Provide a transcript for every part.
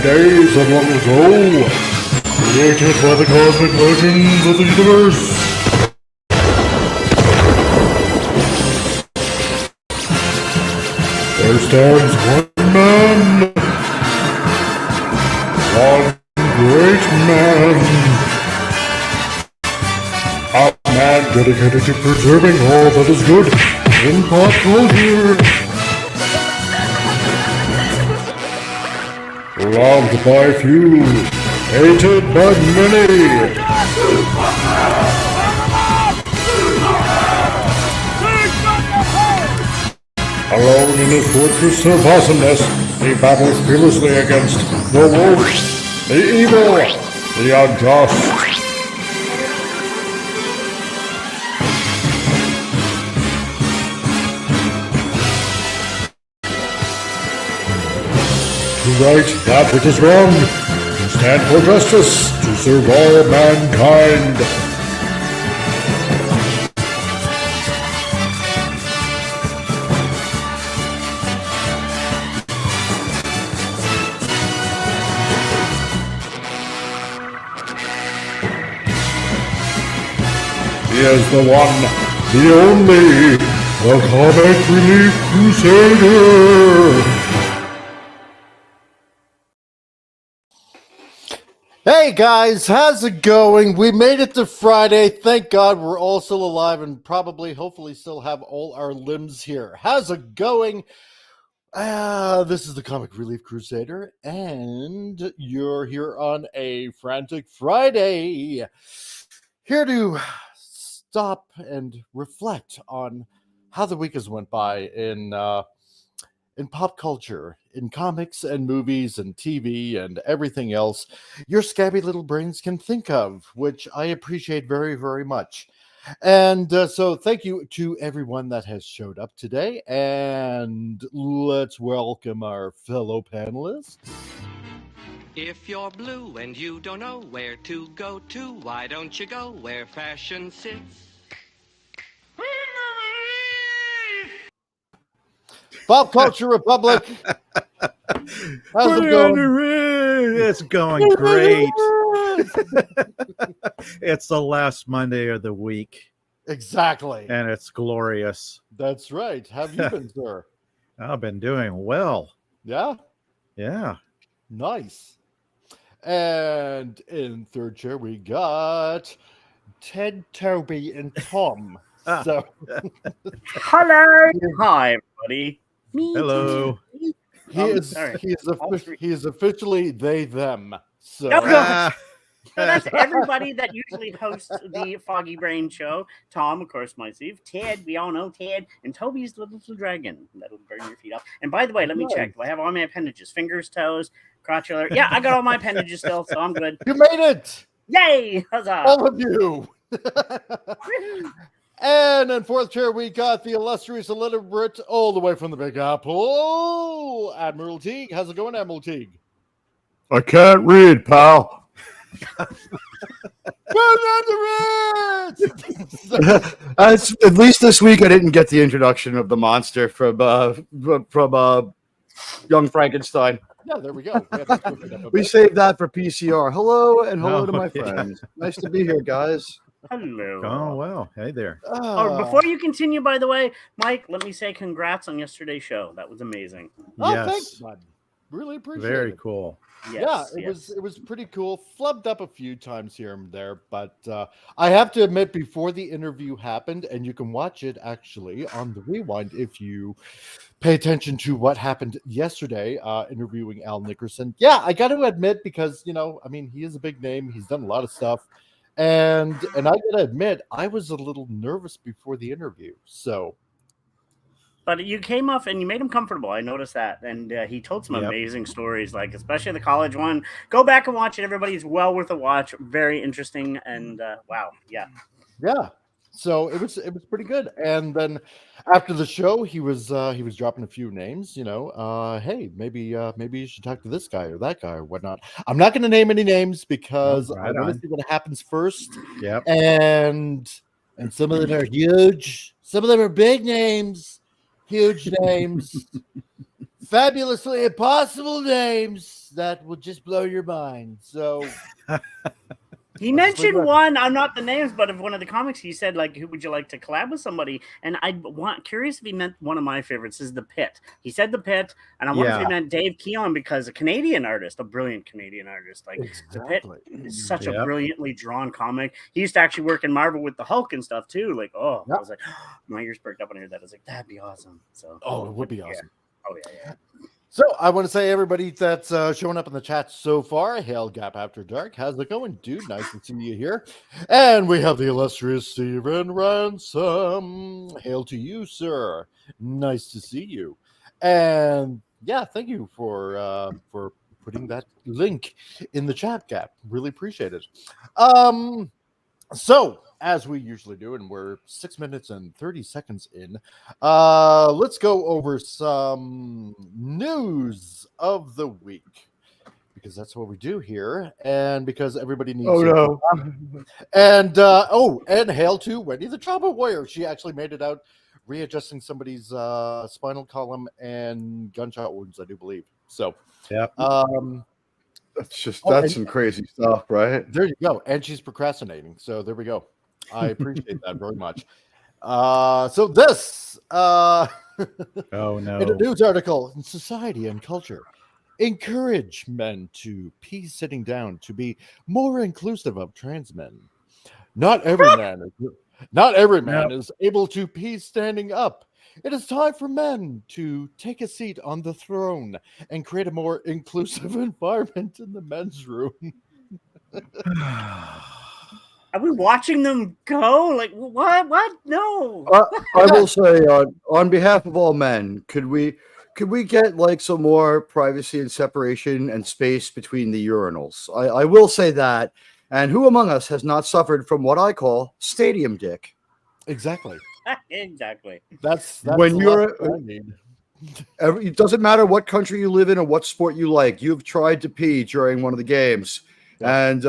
days of long ago, created by the cosmic legends of the universe. There stands one man, one great man, a man dedicated to preserving all that is good in pop culture. Loved by few, hated by many. Alone in his fortress of awesomeness, he battles fearlessly against the wolf, the evil, the unjust. To right that which is wrong, to stand for justice, to serve all mankind. He is the one, the only, the Comic Relief Crusader. Hey guys, how's it going? We made it to Friday. Thank God we're all still alive and probably, hopefully, still have all our limbs here. How's it going? This is the Comic Relief Crusader, and you're here on a Frantic Friday. Here to stop and reflect on how the week has went by in pop culture, in comics and movies and TV and everything else your scabby little brains can think of, which I appreciate very, very much. And so thank you to everyone that has showed up today. And let's welcome our fellow panelists. If you're blue and you don't know where to go to, why don't you go where fashion sits? Pop Culture Republic. How's it going? It's going great. It's the last Monday of the week. Exactly. And it's glorious. That's right. How have you been, sir? I've been doing well. Yeah? Yeah. Nice. And in third chair, we got Ted, Toby, and Tom. So, hello. Hi, everybody. Hello. He is officially they, them. So, So that's everybody that usually hosts the Foggy Brain show. Tom, of course, myself. Ted, we all know Ted. And Toby's the little dragon that'll burn your feet off. And by the way, let me check. Do I have all my appendages? Fingers, toes, crotch. Yeah, I got all my appendages still, so I'm good. You made it! Yay! Huzzah! All of you! And in fourth chair, we got the illustrious illiterate all the way from the Big Apple, Admiral Teague. How's it going, Admiral Teague? I can't read, pal. At least this week I didn't get the introduction of the monster from Young Frankenstein. Yeah, there we go. We saved that for PCR. Hello and hello to my friends. Nice to be here, guys. Hello. Oh, well. Hey there. Before you continue, by the way, Mike, let me say congrats on yesterday's show. That was amazing. Oh, Yes. thanks, bud. Really appreciate it. Very cool. Yes, yeah, it was pretty cool. Flubbed up a few times here and there, but I have to admit, before the interview happened, and you can watch it actually on the rewind if you pay attention to what happened yesterday, interviewing Al Nickerson. Yeah, I got to admit, because he is a big name. He's done a lot of stuff, and I got to admit, I was a little nervous before the interview. So. But you came off and you made him comfortable. I noticed that. And he told some amazing stories, like especially the college one. Go back and watch it. Everybody's well worth a watch. Very interesting. And wow. Yeah. Yeah. So it was pretty good. And then after the show, he was dropping a few names, hey, maybe you should talk to this guy or that guy or whatnot. I'm not going to name any names because I want to see what happens first. Yep. And some of them are huge. Some of them are big names. Huge names. fabulously impossible names that will just blow your mind. So He mentioned one. I'm not the names, but of one of the comics, he said, like, "Who would you like to collab with somebody?" And curious if he meant one of my favorites is the Pit. He said the Pit, and I wonder if he meant Dave Keown because a Canadian artist, a brilliant Canadian artist. Like the Pit is such a brilliantly drawn comic. He used to actually work in Marvel with the Hulk and stuff too. Like, I was like, my ears perked up when I heard that. I was like, that'd be awesome. So, it would be awesome. Oh yeah. So I want to say everybody that's showing up in the chat so far, hail Gap After Dark. How's it going, dude? Nice to see you here. And we have the illustrious Stephen Ransom. Hail to you, sir. Nice to see you. And yeah, thank you for putting that link in the chat, Gap. Really appreciate it. So, as we usually do, and we're 6 minutes and 30 seconds in, let's go over some news of the week, because that's what we do here, and because everybody needs and hail to Wendy the Trauma Warrior. She actually made it out readjusting somebody's spinal column and gunshot wounds, I do believe. So, that's some crazy stuff, right? There you go. And she's procrastinating. So there we go. I appreciate that very much. So this oh no. In a news article in Society and Culture, encourage men to pee sitting down to be more inclusive of trans men. Not every man is able to pee standing up. It is time for men to take a seat on the throne and create a more inclusive environment in the men's room. Are we watching them go? Like, what? No. I will say, on behalf of all men, could we get like some more privacy and separation and space between the urinals? I will say that. And who among us has not suffered from what I call stadium dick? Exactly. Exactly. That's when you're. It doesn't matter what country you live in or what sport you like. You've tried to pee during one of the games, and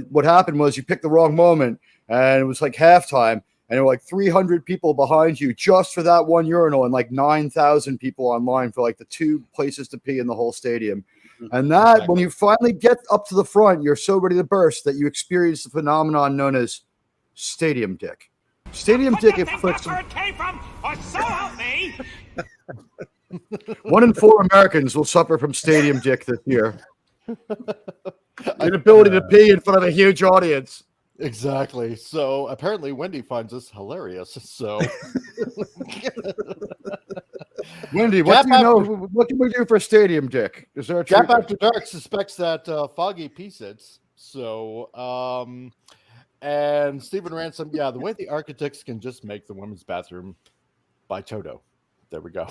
what happened was you picked the wrong moment, and it was like halftime, and there were like 300 people behind you just for that one urinal, and like 9,000 people online for like the two places to pee in the whole stadium. And that when you finally get up to the front, you're so ready to burst that you experience the phenomenon known as stadium dick. Stadium dick inflicts. Where it came from, or so help me. 1 in 4 Americans will suffer from stadium dick this year. Inability to pee in front of a huge audience. Exactly. So apparently Wendy finds this hilarious. So Wendy, what do you know? What can we do for stadium dick? Is there a Gap After Dark suspects that Foggy pee sits. So and Stephen Ransom, the way the architects can just make the women's bathroom by Toto. There we go.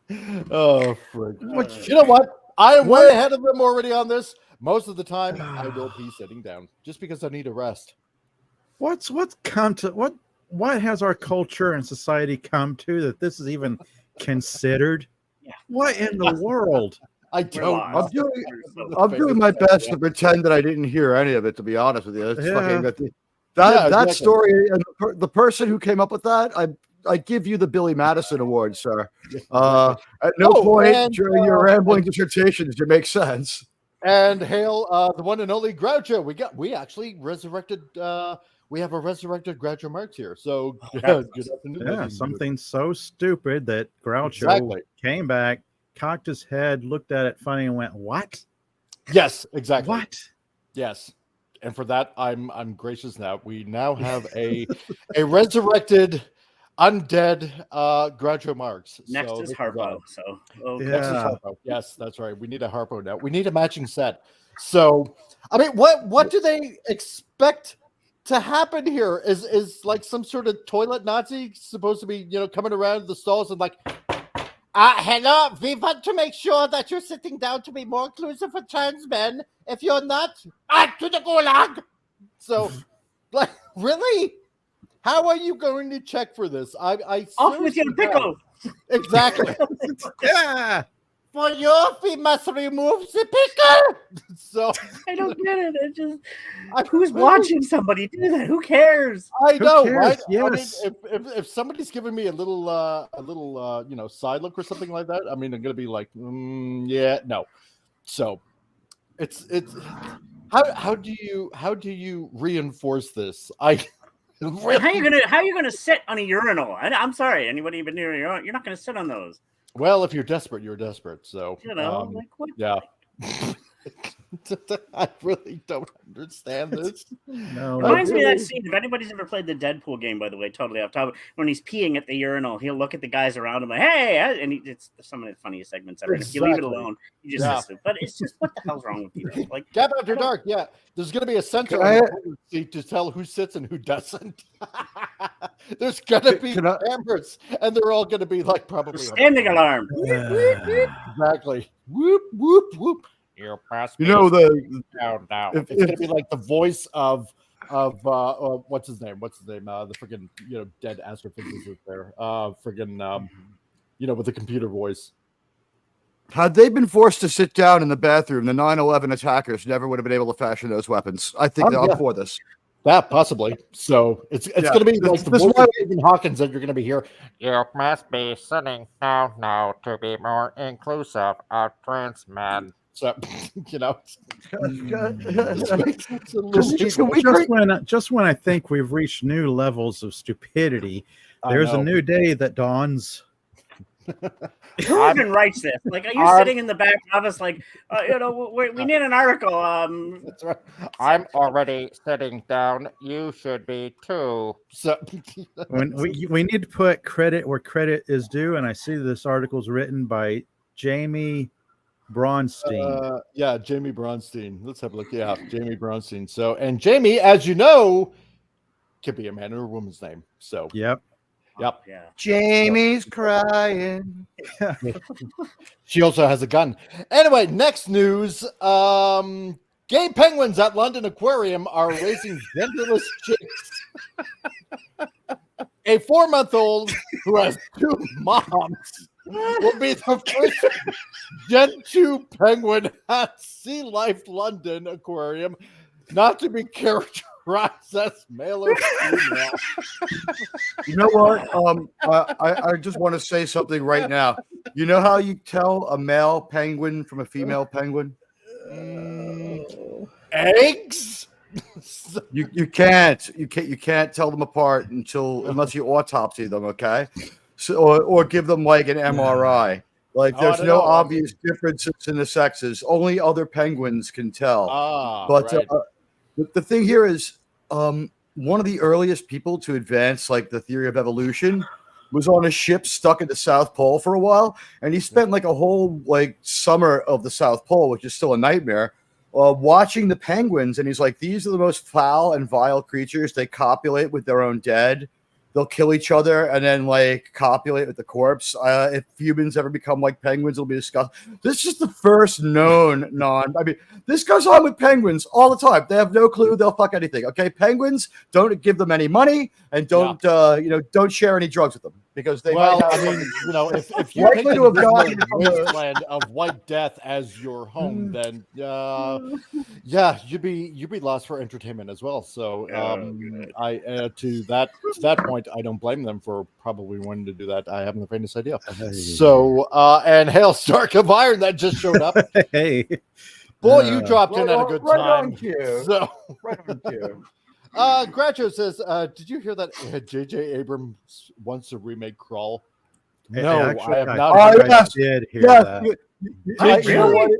Frig. You know what? I am way ahead of them already on this. Most of the time, I will be sitting down just because I need a rest. What has our culture and society come to that this is even considered? Yeah. What in the world? I don't. I'm doing my best to pretend that I didn't hear any of it. To be honest with you, that story and the person who came up with that, I give you the Billy Madison Award, sir. At no point during your rambling dissertation did you make sense. And hail the one and only Groucho. We actually resurrected. We have a resurrected Groucho Marx here. So good afternoon. Yeah, something so stupid that Groucho came back, cocked his head, looked at it funny, and went, "What?" Yes, exactly. What? Yes, and for that, I'm gracious now. We now have a resurrected, undead Groucho Marx. Next is Harpo. Next is Harpo. Yes, that's right. We need a Harpo now. We need a matching set. So, I mean, what do they expect to happen here? Is like some sort of toilet Nazi supposed to be coming around the stalls and like. Hello, we want to make sure that you're sitting down to be more inclusive for trans men. If you're not, to the gulag. So, like, really? How are you going to check for this? I off with your pickle. Exactly. Yeah. for you, we must remove the pickle. So I don't get it. It just I who's really- watching somebody do that? Who cares? I Who know, cares? right? Yes. I mean, if somebody's giving me a little side look or something like that, I mean, I'm gonna be like, yeah, no. So it's how do you reinforce this? Really, How you gonna sit on a urinal? I'm sorry, anybody been near your? You're not gonna sit on those. well, if you're desperate, you're desperate. So You know, like what? yeah. I really don't understand this. No, Reminds me of that really- scene. If anybody's ever played the Deadpool game, by the way, totally off topic, when he's peeing at the urinal, he'll look at the guys around him like, "Hey!" And it's some of the funniest segments ever. And if you leave it Exactly. alone, you just miss it. But it's just what the hell's wrong with you? Like, Gap After Dark, yeah. There's going to be a sensor Can on I- the toilet seat to tell who sits and who doesn't. There's going to be Can I- cameras, and they're all going to be like probably standing alarm. Exactly. Whoop whoop whoop. You pass You know me down now. if- It's going to be like the voice of what's his name? What's his name? The freaking dead astrophysicist there. Freaking with the computer voice. Had they been forced to sit down in the bathroom, the 9/11 attackers never would have been able to fashion those weapons. I think Oh, I'm yeah. for this. That possibly. So it's Yeah. going to be like This- the this voice why- of Stephen Hawkins that you're going to be here. You must be sitting down now to be more inclusive of trans men. So just when I think we've reached new levels of stupidity, there's a new day that dawns. Who even writes this? Like, are you sitting in the back office, like, we need an article? That's right. I'm already sitting down. You should be too. So When we need to put credit where credit is due, and I see this article's written by Jamie Bronstein. yeah, Jamie Bronstein. Let's have a look. Yeah, Jamie Bronstein. So, and Jamie, as you know, could be a man or a woman's name. So, Yep. yep. Yeah. Jamie's crying. She also has a gun. Anyway, next news. Gay penguins at London Aquarium are raising genderless chicks. A 4-month-old who has 2 moms will be the first Gen 2 penguin at Sea Life London Aquarium not to be characterized as male or female. You know what? I just want to say something right now. You know how you tell a male penguin from a female penguin? Eggs? You can't tell them apart unless you autopsy them, okay? So or give them like an MRI. Like Oh, I there's don't no know. obvious differences in the sexes. Only other penguins can tell. But Right. the thing here is one of the earliest people to advance like the theory of evolution was on a ship stuck at the South Pole for a while, and he spent like a whole like summer of the South Pole, which is still a nightmare, watching the penguins. And he's like, these are the most foul and vile creatures. They copulate with their own dead. They'll kill each other and then like copulate with the corpse. If humans ever become like penguins, it'll be disgusting. This is the first known I mean, this goes on with penguins all the time. They have no clue. They'll fuck anything. Okay, penguins, don't give them any money and don't don't share any drugs with them because they. Well, might I have mean, if you Likely pick to have the gotten from the- wasteland of White Death as your home, then yeah, you'd be lost for entertainment as well. So I to that point, I don't blame them for probably wanting to do that. I haven't the faintest idea. So and Hail Stark of Iron that just showed up. Hey. Boy, you dropped in at a good right time. on cue. So Right on cue. Groucho says, did you hear that J.J. Abrams wants to remake Crawl? Hey, No, actually, I have I not. Oh, heard yes. I did hear Yes, that. you know what?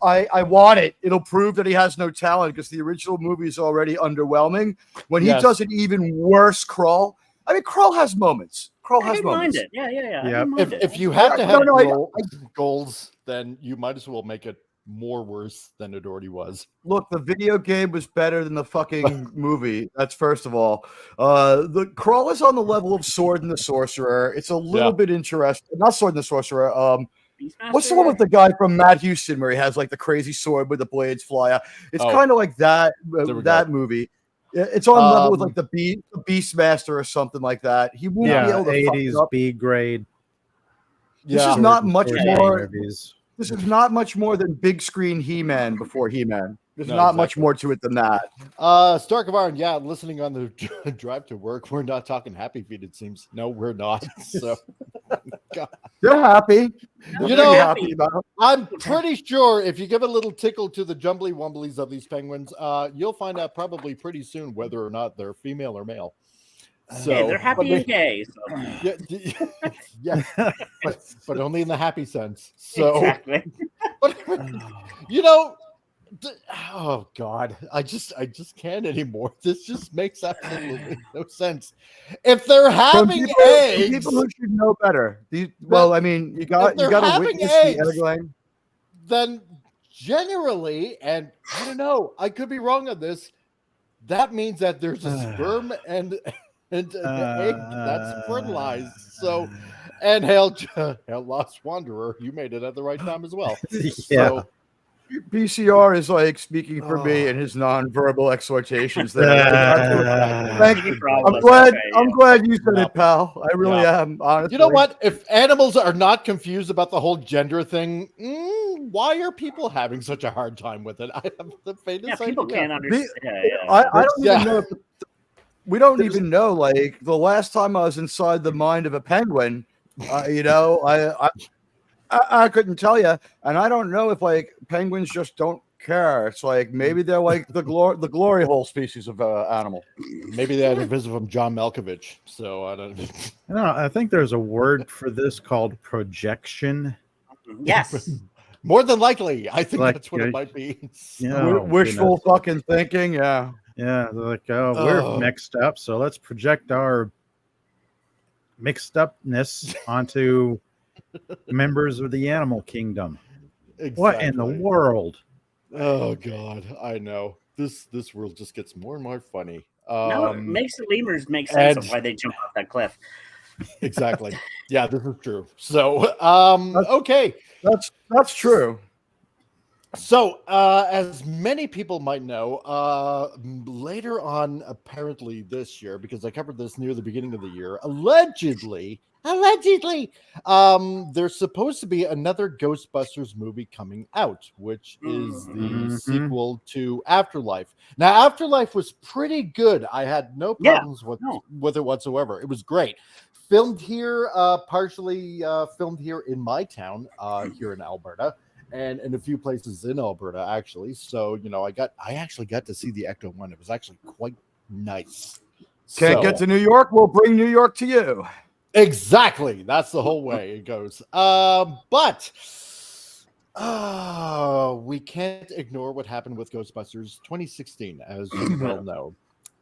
I want it. It'll prove that he has no talent because the original movie is already underwhelming. When he Yes. does an even worse Crawl, I mean, Crawl has moments. Crawl I has didn't mind moments. it. Yeah. I Yep. didn't mind it. If you have to have No, goals, then you might as well make it more worse than it already was. Look, the video game was better than the fucking movie. That's first of all. The Crawl is on the level of Sword and the Sorcerer. It's a little bit interesting. Not Sword and the Sorcerer. What's the one with the guy from Matt Houston where he has like the crazy sword with the blades fly out? It's kind of like that movie. It's on level with like the Beastmaster or something like that. He won't be able to fuck it 80s up. B grade. This is not much Sword more. movies. this is not much more than big screen He-Man before He-Man. There's No, not much exactly. more to it than that. Stark of Iron, yeah, listening on the drive to work. We're not talking Happy Feet, it seems. No, we're not. So, God. They're happy. You They're know, happy about it. I'm pretty sure if you give a little tickle to the jumbly wumblies of these penguins, you'll find out probably pretty soon whether or not they're female or male. So Hey, they're happy and gay. So. Yeah, but only in the happy sense. So, Exactly. you know, oh God, I just can't anymore. This just makes absolutely no sense. If they're having eggs, people who should know better. Well, I mean, you got to witness the egg. Then generally, and I don't know, I could be wrong on this. That means that there's a sperm and an egg that's fertilized. So, and hail Lost Wanderer, you made it at the right time as well. Yeah. So, PCR is like speaking for me and his non-verbal exhortations. There, thank you. I'm glad you said it, pal. I really am. Honestly, you know what? If animals are not confused about the whole gender thing, why are people having such a hard time with it? I have the faintest people idea. can't understand. I don't even know. We don't even know. Like the last time I was inside the mind of a penguin, you know, I couldn't tell you, and I don't know if like penguins just don't care. It's like maybe they're like the glory hole species of animal. Maybe they had a visit from John Malkovich. So I don't. No, I think there's a word for this called projection. Yes. More than likely, I think Like, that's what it might be. Yeah, Wishful fucking thinking. Yeah. Yeah, they're like, oh, we're mixed up, so let's project our mixed upness onto members of the animal kingdom. Exactly. What in the world? Oh God, I know. This world just gets more and more funny. No, it makes the lemurs make sense of why they jump off that cliff. Exactly. Yeah, this is true. So, okay. That's true. So, as many people might know, later on, apparently this year, because I covered this near the beginning of the year, allegedly, there's supposed to be another Ghostbusters movie coming out, which is the sequel to Afterlife. Now, Afterlife was pretty good. I had no problems with it whatsoever. It was great. Filmed here, partially filmed here in my town, here in Alberta. And in a few places in Alberta, actually. So, you know, I actually got to see the Ecto one. It was actually quite nice. Can't get to New York? We'll bring New York to you. Exactly. That's the whole way it goes. But we can't ignore what happened with Ghostbusters 2016, as you well know.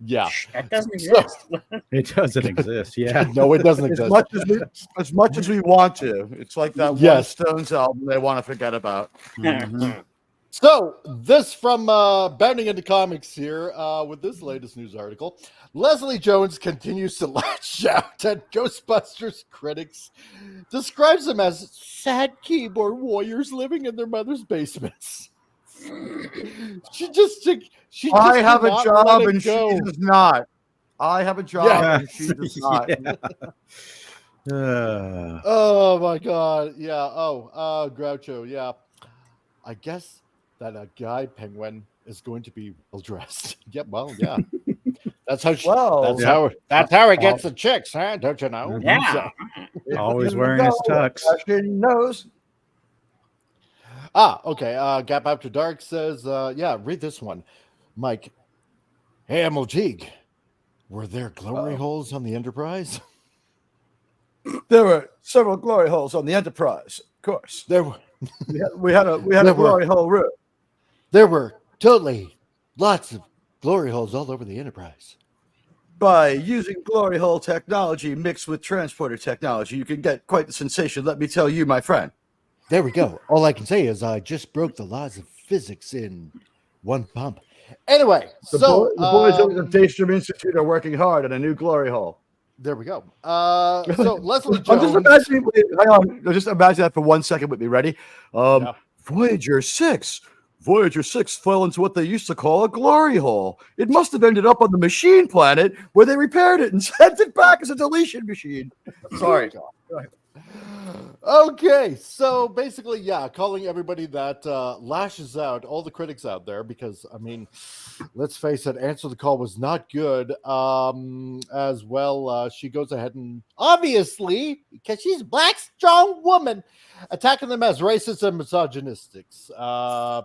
Yeah. That doesn't exist. It doesn't exist. Yeah. No, it doesn't exist. As much as we want to. It's like that one Stones album they want to forget about. So this from Bounding into Comics here with this latest news article. Leslie Jones continues to lash out at Ghostbusters critics, describes them as sad keyboard warriors living in their mother's basements. She I have a job and she does not. I have a job and she does not. Oh my God. Yeah. Oh, Groucho. Yeah. I guess that a guy penguin is going to be well dressed. Yeah. Well, yeah. That's how she, that's how it gets the chicks, huh? Don't you know? Yeah. So, always wearing his tux. Knows. Okay. Gap After Dark says, read this one. Mike, hey, MLG, were there glory holes on the Enterprise? There were several glory holes on the Enterprise, of course. There were. we had a glory hole room. There were totally lots of glory holes all over the Enterprise. By using glory hole technology mixed with transporter technology, you can get quite the sensation. Let me tell you, my friend. There we go. All I can say is I just broke the laws of physics in one pump. Anyway, the boys at the Daystrom Institute are working hard on a new glory hole. There we go. So Leslie Jones. Just imagine that for 1 second with me. Ready? Voyager 6. Voyager 6 fell into what they used to call a glory hole. It must have ended up on the machine planet where they repaired it and sent it back as a deletion machine. Sorry. Okay, so basically, yeah, calling everybody that lashes out, all the critics out there, because I mean, let's face it, Answer the Call was not good. As well, she goes ahead and obviously, because she's a black, strong woman, attacking them as racist and misogynistic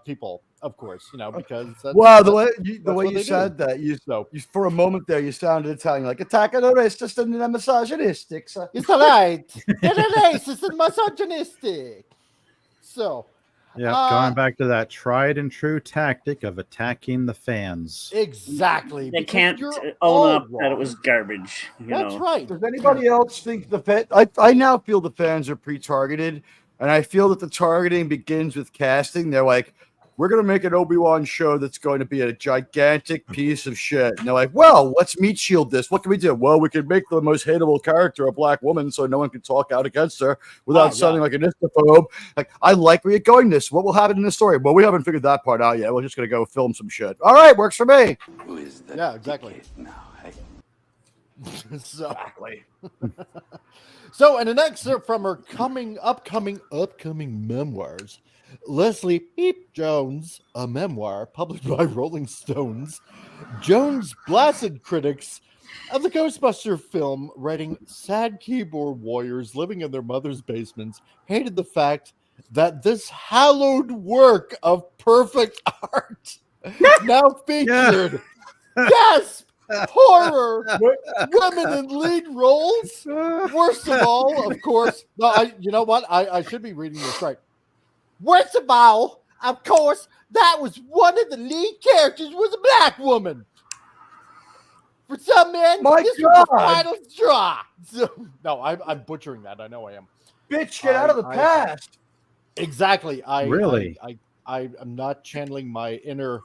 people, of course, because Wow, the that's way what you they said do. that, you So for a moment there, you sounded Italian, like attacking the racist and the misogynistic. it's all right. They're racist and misogynistic. So, Yep, going back to that tried and true tactic of attacking the fans. exactly. They Because can't you're own all up that it wrong. was garbage. That's right. Does anybody else think I now feel the fans are pre-targeted, and I feel that the targeting begins with casting. They're like, we're going to make an Obi-Wan show that's going to be a gigantic piece of shit. And they're like, well, let's meat shield this. What can we do? Well, we can make the most hateable character a black woman so no one can talk out against her without sounding like an istophobe. Like, I like where you're going this. What will happen in the story? Well, we haven't figured that part out yet. We're just going to go film some shit. All right, works for me. Who is that? Yeah, exactly. Now, hey? So, Exactly. so in an excerpt from her upcoming memoirs, Leslie Peep Jones, a memoir published by Rolling Stones, Jones blasted critics of the Ghostbuster film, writing sad keyboard warriors living in their mother's basements hated the fact that this hallowed work of perfect art now featured gasp horror women in lead roles. Worst of all, of course, you know what? I should be reading this right. Worst of all, of course, that was one of the lead characters was a black woman. For some men, this was the final straw. So, no, I'm butchering that. I know I am. Bitch, get out of the past. Exactly. Really? I am not channeling my inner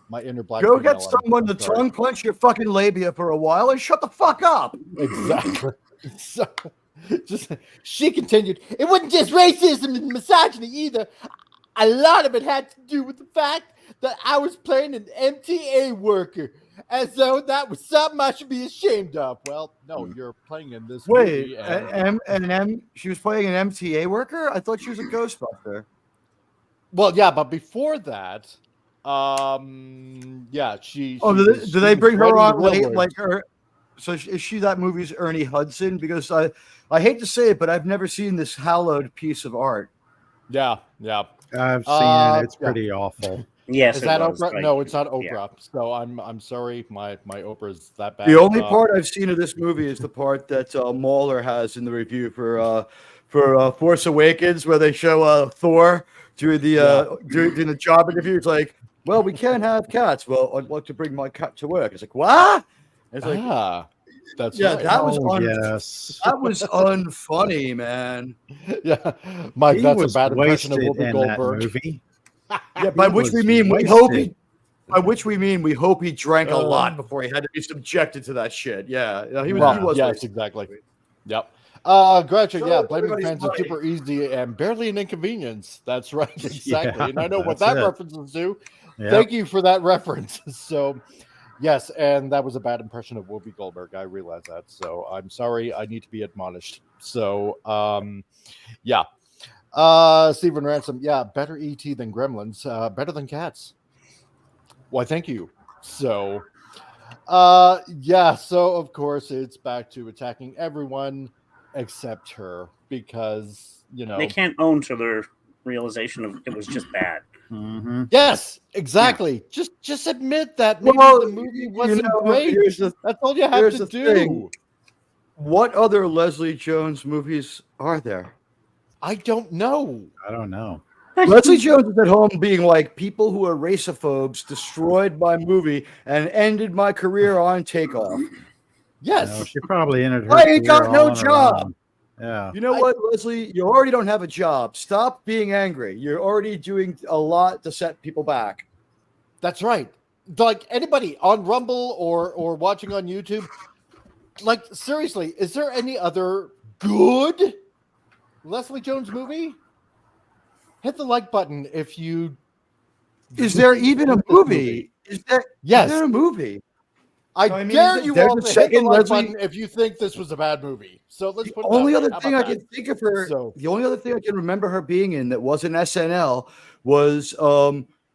black. Go female. get someone to tongue punch your fucking labia for a while and shut the fuck up. Exactly. So, she continued, it wasn't just racism and misogyny either. A lot of it had to do with the fact that I was playing an MTA worker, as though that was something I should be ashamed of. Well, no, you're playing in this movie. She was playing an MTA worker? I thought she was a Ghostbuster. Well, yeah, but before that, yeah, she. Do they bring her on late, like her? So is she that movie's Ernie Hudson? Because I hate to say it, but I've never seen this hallowed piece of art. Yeah. I've seen it. It's pretty awful. Yes, is that Oprah? No, it's not Oprah. Yeah. So I'm sorry, my Oprah is that bad. The only part I've seen of this movie is the part that Mauler has in the review for Force Awakens, where they show Thor during the job interview. It's like, well, we can't have cats. Well, I'd like to bring my cat to work. It's like, what? It's like, that's right. That was that was unfunny, man. Yeah, Mike, that's a bad impression of Whoopi Goldberg. Movie. Yeah, by which we mean we hope he drank a lot before he had to be subjected to that shit. Yeah, he was. Yes, exactly. Yep. Gretchen, blaming fans is super easy and barely an inconvenience. That's right, exactly. And I know what that references to. Yep. Thank you for that reference. So, yes, and that was a bad impression of Whoopi Goldberg. I realize that. So I'm sorry. I need to be admonished. So, yeah. Stephen Ransom, better ET than Gremlins, better than Cats. Why, thank you. So, so of course it's back to attacking everyone except her because, they can't own to their realization of it was just bad. Mm-hmm. Yes, exactly. Yeah. Just admit that maybe the movie wasn't great. That's all you have to do. Thing. What other Leslie Jones movies are there? I don't know. Leslie Jones is at home being like, people who are raceophobes destroyed my movie and ended my career on Takeoff. Yes. No, she probably ended her I ain't got no job. Yeah. You know what, Leslie? You already don't have a job. Stop being angry. You're already doing a lot to set people back. That's right. Like anybody on Rumble or watching on YouTube, like seriously, is there any other good Leslie Jones movie? Hit the like button if you. Is there even a movie? Is there a movie? I mean, dare you there's all a to hit the second like Leslie- button if you think this was a bad movie. So let's The put it only that other way. How thing I about can that? think of her, So- the only other thing I can remember her being in that wasn't SNL was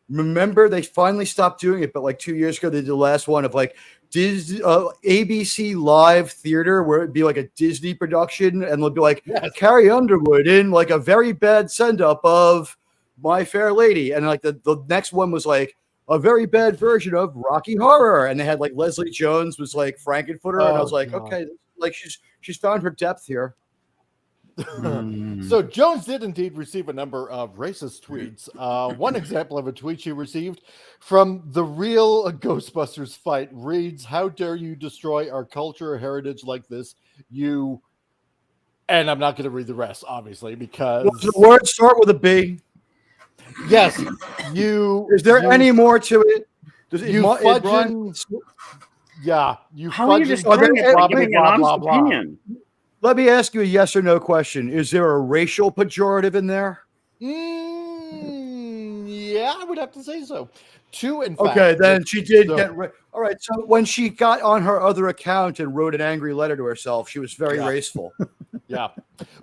remember they finally stopped doing it, but like 2 years ago they did the last one of like Disney ABC Live Theater, where it'd be like a Disney production, and it'll be like Carrie Underwood in like a very bad send up of My Fair Lady, and like the next one was like a very bad version of Rocky Horror, and they had like Leslie Jones was like Frankenfooter, and I was like, okay, like she's found her depth here. So Jones did indeed receive a number of racist tweets. One example of a tweet she received from the real Ghostbusters fight reads, "How dare you destroy our culture or heritage like this, you..." And I'm not going to read the rest, obviously, because Does the word start with a B? yes, you. Is there you, any more to it? Does you fudging? Yeah, you How are you fudging. destroying it by giving an honest opinion? Let me ask you a yes or no question. Is there a racial pejorative in there? Yeah, I would have to say so. Two, in fact. Okay, then she did So- get. All right, so when she got on her other account and wrote an angry letter to herself, she was very raceful. Yeah.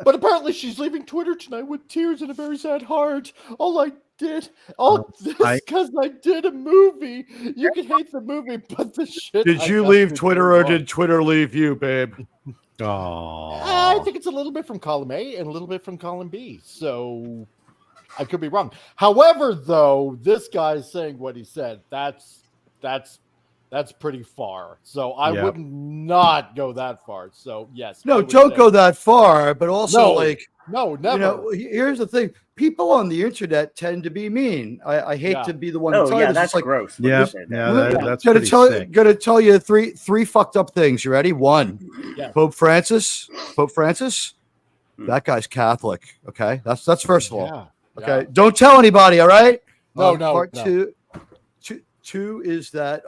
But apparently she's leaving Twitter tonight with tears and a very sad heart. All this because I did a movie. You can hate the movie, but the shit. Did I you got leave to Twitter go or on. did Twitter leave you, babe? I think it's a little bit from column A and a little bit from column B. So I could be wrong. However, though, this guy's saying what he said. That's pretty far. So I would not go that far. So yes. No, don't go that far, but also no, never. You know, here's the thing: people on the internet tend to be mean. I hate to be the one. Oh, to tell yeah, you this. that's It's like, gross. Yeah, that's pretty sick. Gonna tell you three fucked up things. You ready? One, Pope Francis. That guy's Catholic. Okay, that's first of all. Okay, don't tell anybody. All right. No. Part two is that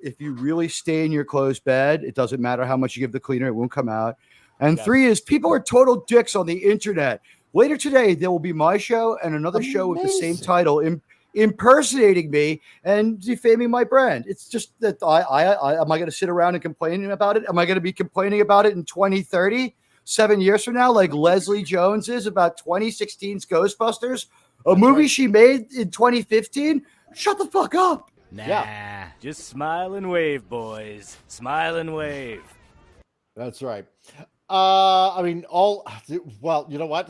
if you really stay in your clothes bed, it doesn't matter how much you give the cleaner, it won't come out. And three is people are total dicks on the internet. Later today, there will be my show and another show with the same title, impersonating me and defaming my brand. It's just that I am I going to sit around and complaining about it? Am I going to be complaining about it in 2030, 7 years from now, like Leslie Jones is about 2016's Ghostbusters, a movie she made in 2015? Shut the fuck up. Nah, just smile and wave, boys. Smile and wave. That's right. I mean, well, you know what?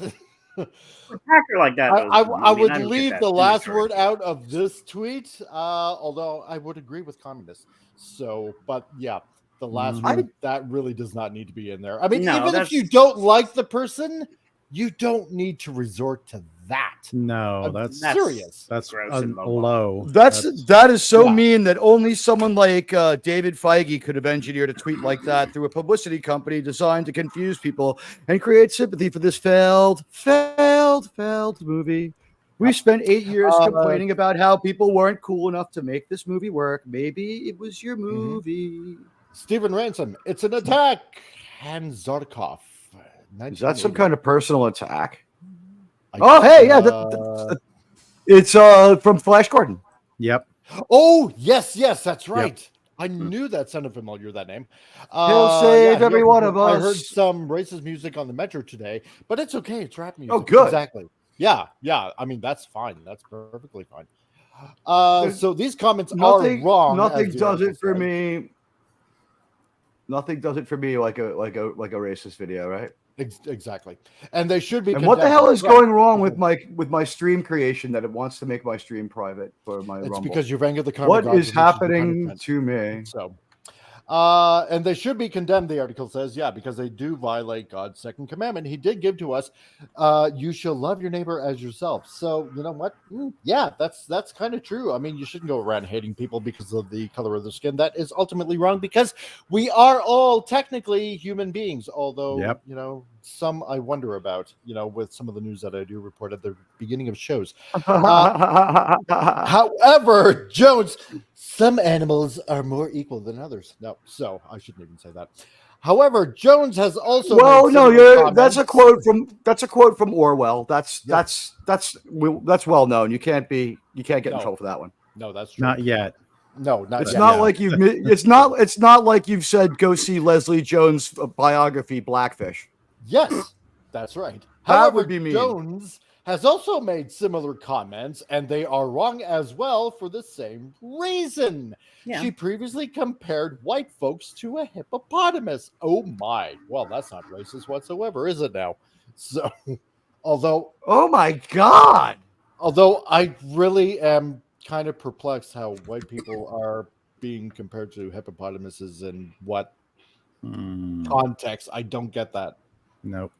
Attacker like that. I would don't get leave that the in last story. word out of this tweet, although I would agree with communists. So, but yeah, the last word, that really does not need to be in there. I mean, No, even that's- if you don't like the person, you don't need to resort to that. No, I'm that's serious. That's gross and low. That is so mean that only someone like David Feige could have engineered a tweet like that through a publicity company designed to confuse people and create sympathy for this failed movie. We spent 8 years complaining about how people weren't cool enough to make this movie work. Maybe it was your movie. Stephen Ransom, it's an attack. Hans Zarkov. Is that some kind of personal attack? I It's from Flash Gordon. Yep. Oh, yes, that's right. I knew that sounded familiar, that name. He'll save every one of I heard us. some racist music on the metro today, but it's okay. It's rap music. Oh, good. Exactly. Yeah. I mean, that's fine. That's perfectly fine. So these comments are wrong. Nothing as the does it article for said. me. Nothing does it for me like a racist video, right? Exactly. And they should be. And what the hell is condemned. going wrong with my stream creation that it wants to make my stream private for my It's Rumble? because you've angered the karma What gods, is which happening the to me? So, and they should be condemned, the article says, because they do violate God's second commandment. He did give to us, you shall love your neighbor as yourself. So, you know what? That's kind of true. I mean, you shouldn't go around hating people because of the color of their skin. That is ultimately wrong because we are all technically human beings, although, some I wonder about, with some of the news that I do report at the beginning of shows. However, Jones, some animals are more equal than others. No, so I shouldn't even say that. However, Jones has also that's a quote from Orwell. That's well known. You can't get in trouble for that one. No, that's true. Not yet. No, not It's yet. not like you've. It's not like you've said go see Leslie Jones' biography, Blackfish. Yes, that's right. That However, would be mean. Jones has also made similar comments, and they are wrong as well for the same reason. Yeah. She previously compared white folks to a hippopotamus. Oh my. Well, that's not racist whatsoever, is it now? So, although Oh my God. I really am kind of perplexed how white people are being compared to hippopotamuses in what context. I don't get that. Nope.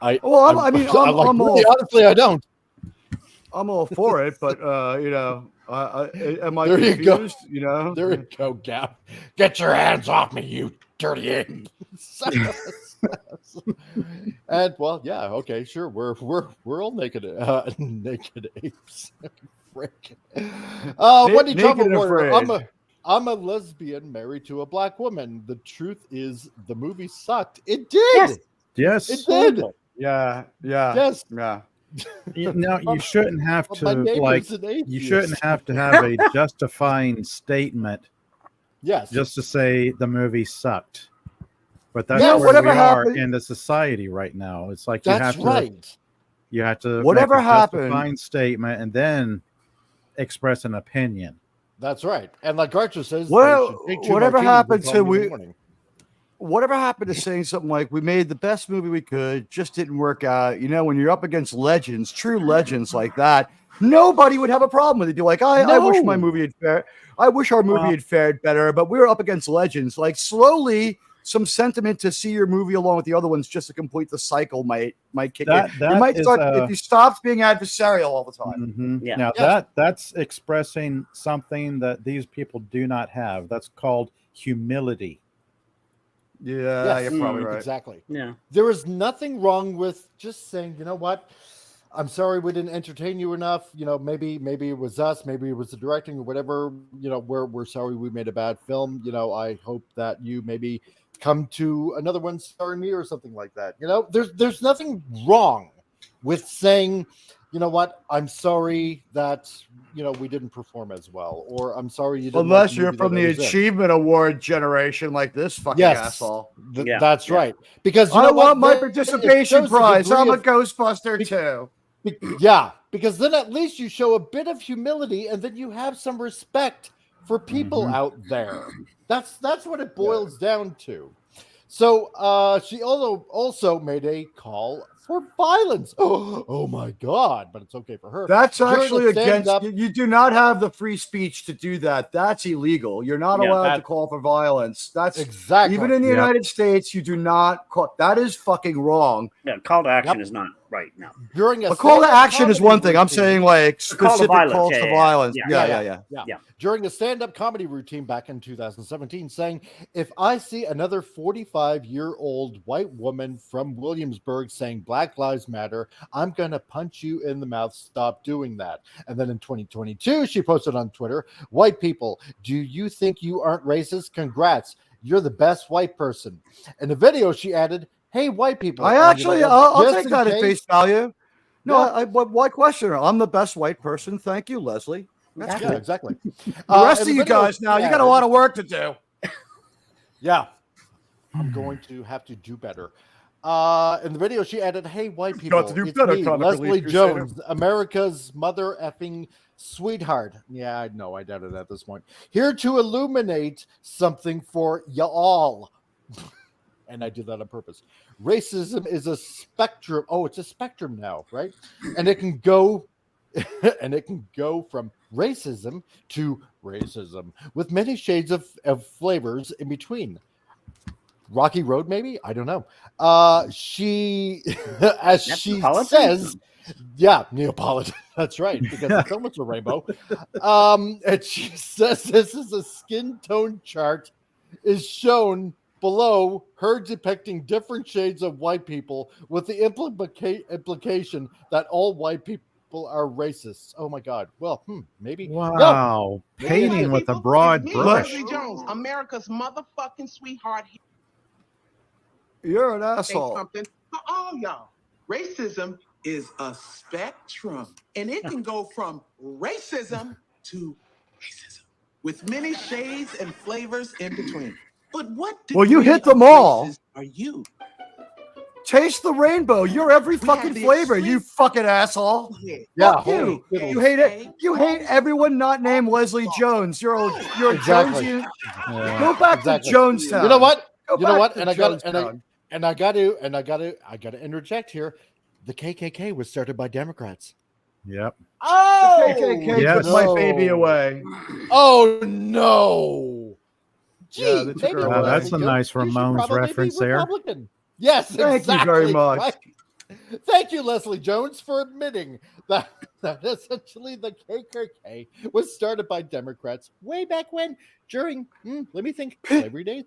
Well, I'm all, honestly, I don't. I'm all for it, but am I There you go. confused? You know, There you go, Gap. Get your hands off me, you dirty ape. And well, yeah, okay, sure. We're all naked naked apes. Frick. Wendy naked Trouble and Warrior. afraid. I'm a lesbian married to a black woman. The truth is, the movie sucked. It did. Yes. Yes. It did. Yeah. Yes. Yeah. No, you shouldn't have Well, to my neighbor's like. an You atheist. shouldn't have to have a justifying statement Yes. just to say the movie sucked. But that's Yeah, where whatever we are happened- in the society right now. It's like you That's have right. to. You have to Whatever make a happened- justifying statement and then express an opinion. That's right. And like Archer says, Well, they should take 2 whatever martinis and happened call to me in the we- morning. Whatever happened to saying something like, we made the best movie we could, just didn't work out. You know, when you're up against legends, true legends like that, nobody would have a problem with it. You're like, I wish my No. movie had fared. I wish our movie had fared better, but we were up against legends. Like slowly, some sentiment to see your movie along with the other ones just to complete the cycle might kick in. That You might is, start if you stopped being adversarial all the time. Mhm. Yeah. Now Yeah. that's expressing something that these people do not have. That's called humility. Yeah, Yes. you're probably right. Exactly. Yeah. There is nothing wrong with just saying, you know what? I'm sorry we didn't entertain you enough. You know, maybe it was us, maybe it was the directing or whatever. You know, we're sorry we made a bad film. You know, I hope that you maybe come to another one starring me or something like that. You know, there's nothing wrong with saying, you know what, I'm sorry that we didn't perform as well, or I'm sorry you didn't. Unless like you're movie from that the I was in. Achievement Award generation like this fucking Yes. asshole. Yeah. That's right. Because you I know what? want my Then it participation shows a prize. degree I'm a of- Ghostbuster too. Yeah, because then at least you show a bit of humility, and then you have some respect for people out there. That's what it boils down to. So she also made a call for violence. Oh my God! But it's okay for her. That's During the actually against stand-up- you. You do not have the free speech to do that. That's illegal. You're not Yeah, allowed to that- call for violence. That's Exactly. even in the Yep. United States. You do not call. That is fucking wrong. Yeah. Call to action Yep. is not right now. During a A call to stand-up action is comedy one thing. I'm routine- saying like call to specific violence. calls Yeah, to yeah, violence. yeah. Yeah. Yeah. During a stand-up comedy routine back in 2017, saying, if I see another 45-year-old white woman from Williamsburg saying Black Lives Matter, I'm going to punch you in the mouth. Stop doing that. And then in 2022, she posted on Twitter, white people, do you think you aren't racist? Congrats. You're the best white person. In the video, she added, hey, white people. I and actually, you know what? I'll Just take in that at case- face value. No, Yeah. why question her? I'm the best white person. Thank you, Leslie. That's Yeah, cool. exactly. The rest in of the you video, guys now, she you got a added- lot of work to do. Yeah. I'm going to have to do better. In the video, she added, hey, white people, got to do it's better, me, Comic Leslie Relief Crusader." Jones, America's mother effing sweetheart. Yeah, I know, I doubt it at this point. Here to illuminate something for y'all. And I did that on purpose. Racism is a spectrum. Oh, it's a spectrum now, right? And it can go from racism to racism with many shades of flavors in between. Rocky Road, maybe? I don't know. She, as she Neapolitan? says, yeah, Neapolitan. That's right, because the film was a rainbow. And she says this is a skin tone chart is shown below her depicting different shades of white people with the implication that all white people are racists. Oh my God. Well, maybe. Wow. Painting with a broad Me, brush. Leslie Jones, America's motherfucking sweetheart. You're an Say asshole. something for all y'all. Racism is a spectrum, and it can go from racism to racism. with many shades and flavors in between. But what Well, you degree hit them of all. racist are you? Taste the rainbow. You're every We have fucking the flavor, you extreme- fucking asshole. Yeah, Fuck holy you. fiddle. You hate it. You hate everyone not named Leslie Jones. You're a Exactly. Jonesian. Yeah. Go back Exactly. to Jonestown. You know what? Go You know back what? to And I Jonestown. gotta interject here. The KKK was started by Democrats. Yep. Oh, The KKK yes. took my baby away. Oh no! Gee, Yeah, they took maybe her Wow, away. that's a Leslie nice Jones, you should Ramones probably be reference there. Republican. Yes, Thank you exactly. very much. Right? Thank you, Leslie Jones, for admitting that essentially the KKK was started by Democrats way back when, during, let me think, slavery days.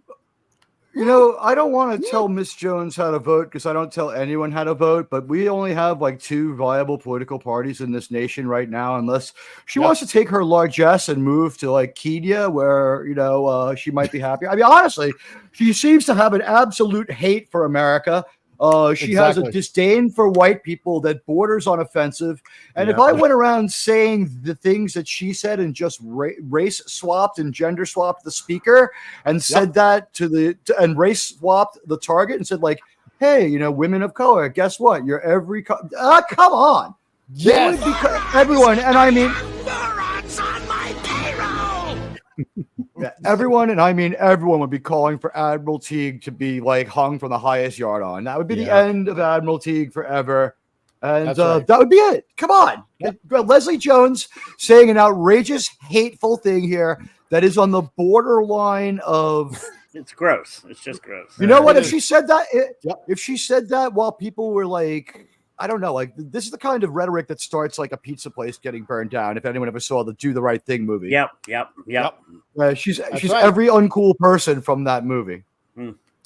You know, I don't want to tell Miss Jones how to vote because I don't tell anyone how to vote, but we only have like 2 viable political parties in this nation right now, unless she wants to take her largesse and move to like Kenya where, she might be happy. I mean, honestly, she seems to have an absolute hate for America. She has a Exactly. disdain for white people that borders on offensive. And if Yeah. I went around saying the things that she said and just race swapped and gender swapped the speaker and said that and race swapped the target and said like, hey, women of color, guess what? You're every come on. Yes. They would be everyone, and I mean yeah, everyone, and I mean everyone would be calling for Admiral Teague to be like hung from the highest yard on. That would be the end of Admiral Teague forever. And That's right. that would be it. Come on. Leslie Jones saying an outrageous, hateful thing here that is on the borderline of It's gross. It's just gross. you know what? It If is. she said that, if she said that while people were like, I don't know, like this is the kind of rhetoric that starts like a pizza place getting burned down. If anyone ever saw the Do the Right Thing movie, Yep. she's right. every uncool person from that movie.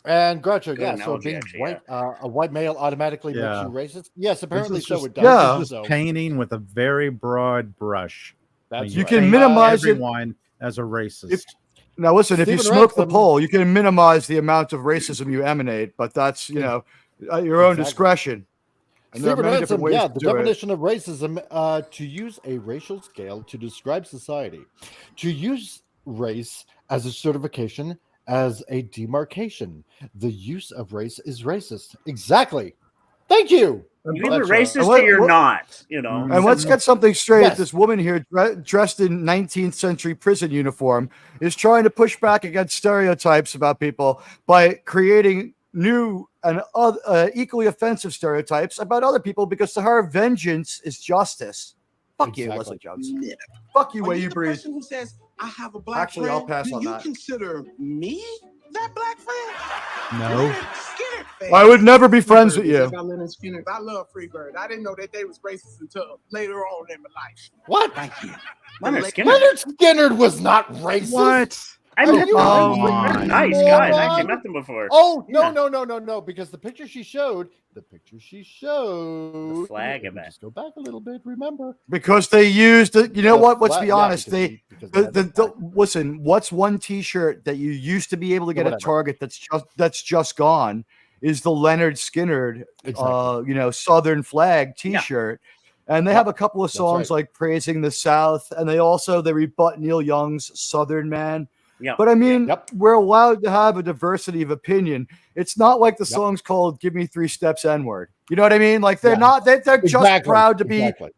And Groucho, Good yeah. So analogy, being actually, white, a white male automatically makes Yeah. you racist. Yes, apparently This is so. just- It does. Yeah. Just So painting with a very broad brush. that's You right. can minimize it. everyone as a racist. Now, listen, if you Stephen smoke the Ransom- pole, you can minimize the amount of racism you emanate, but that's your own Exactly. discretion. And there are Stephen many Ransom, different ways yeah, to the do it. definition of racism, to use a racial scale to describe society, to use race as a certification, as a demarcation. The use of race is racist. Exactly. Thank you. You either That's right. racist what- or you're what- not. And let's get something straight. Yes. This woman here, dressed in 19th century prison uniform, is trying to push back against stereotypes about people by creating new and equally offensive stereotypes about other people because to her, vengeance is justice. Fuck you, Exactly. Leslie Jones. Fuck you, Are way you you the breathe. person who says I have a black Actually, friend? I'll pass Do on you that. consider me that black friend? No. Leonard Skinner fan. I would never be friends with you. I got Leonard Skinner. I love Freebird. I didn't know that they was racist until later on in my life. What? Thank you. Leonard Skinner. Leonard Skinner was not racist. What? I met them. Come They're on. nice Come guys. I on. actually met them before. Oh Yeah. no! Because the picture she showed, The flag let me event. just go back a little bit. Remember, Because they used it. You know The what? Let's flag- be yeah, honest. because they had the flag. Listen. What's one T-shirt that you used to be able to get at Whatever. Target that's just gone? Is the Leonard Skinner, Exactly. Southern flag T-shirt, and they have a couple of That's songs right. like praising the South, and they rebut Neil Young's Southern Man. Yeah. But I mean, Yep. we're allowed to have a diversity of opinion. It's not like the Yep. song's called "Give Me 3 Steps N-Word." You know what I mean? Like they're Yeah. not. They're just Exactly. proud to be Exactly.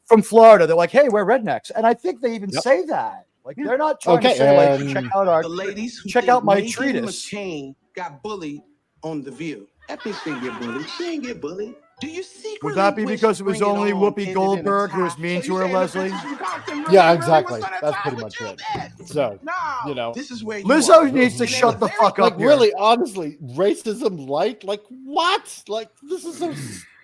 from Florida. They're like, hey, we're rednecks. And I think they even Yep. say that. Like they're not trying to Okay, say like and- check out our The ladies who check think out my Megan treatise. McCain got bullied on The View. That bitch didn't get bullied. She didn't get bullied. Do you secretly Would that be wish because it was Bring It only On Whoopi ended in a Goldberg who tie? was mean So to you her, saying the Leslie? bitches from Compton really, Yeah, really exactly. was gonna That's tie pretty with much you, it. man? So, No, you know. this is where you Lizzo are. needs to And shut the very fuck up Like here. really, honestly, racism light? Like what? Like this is so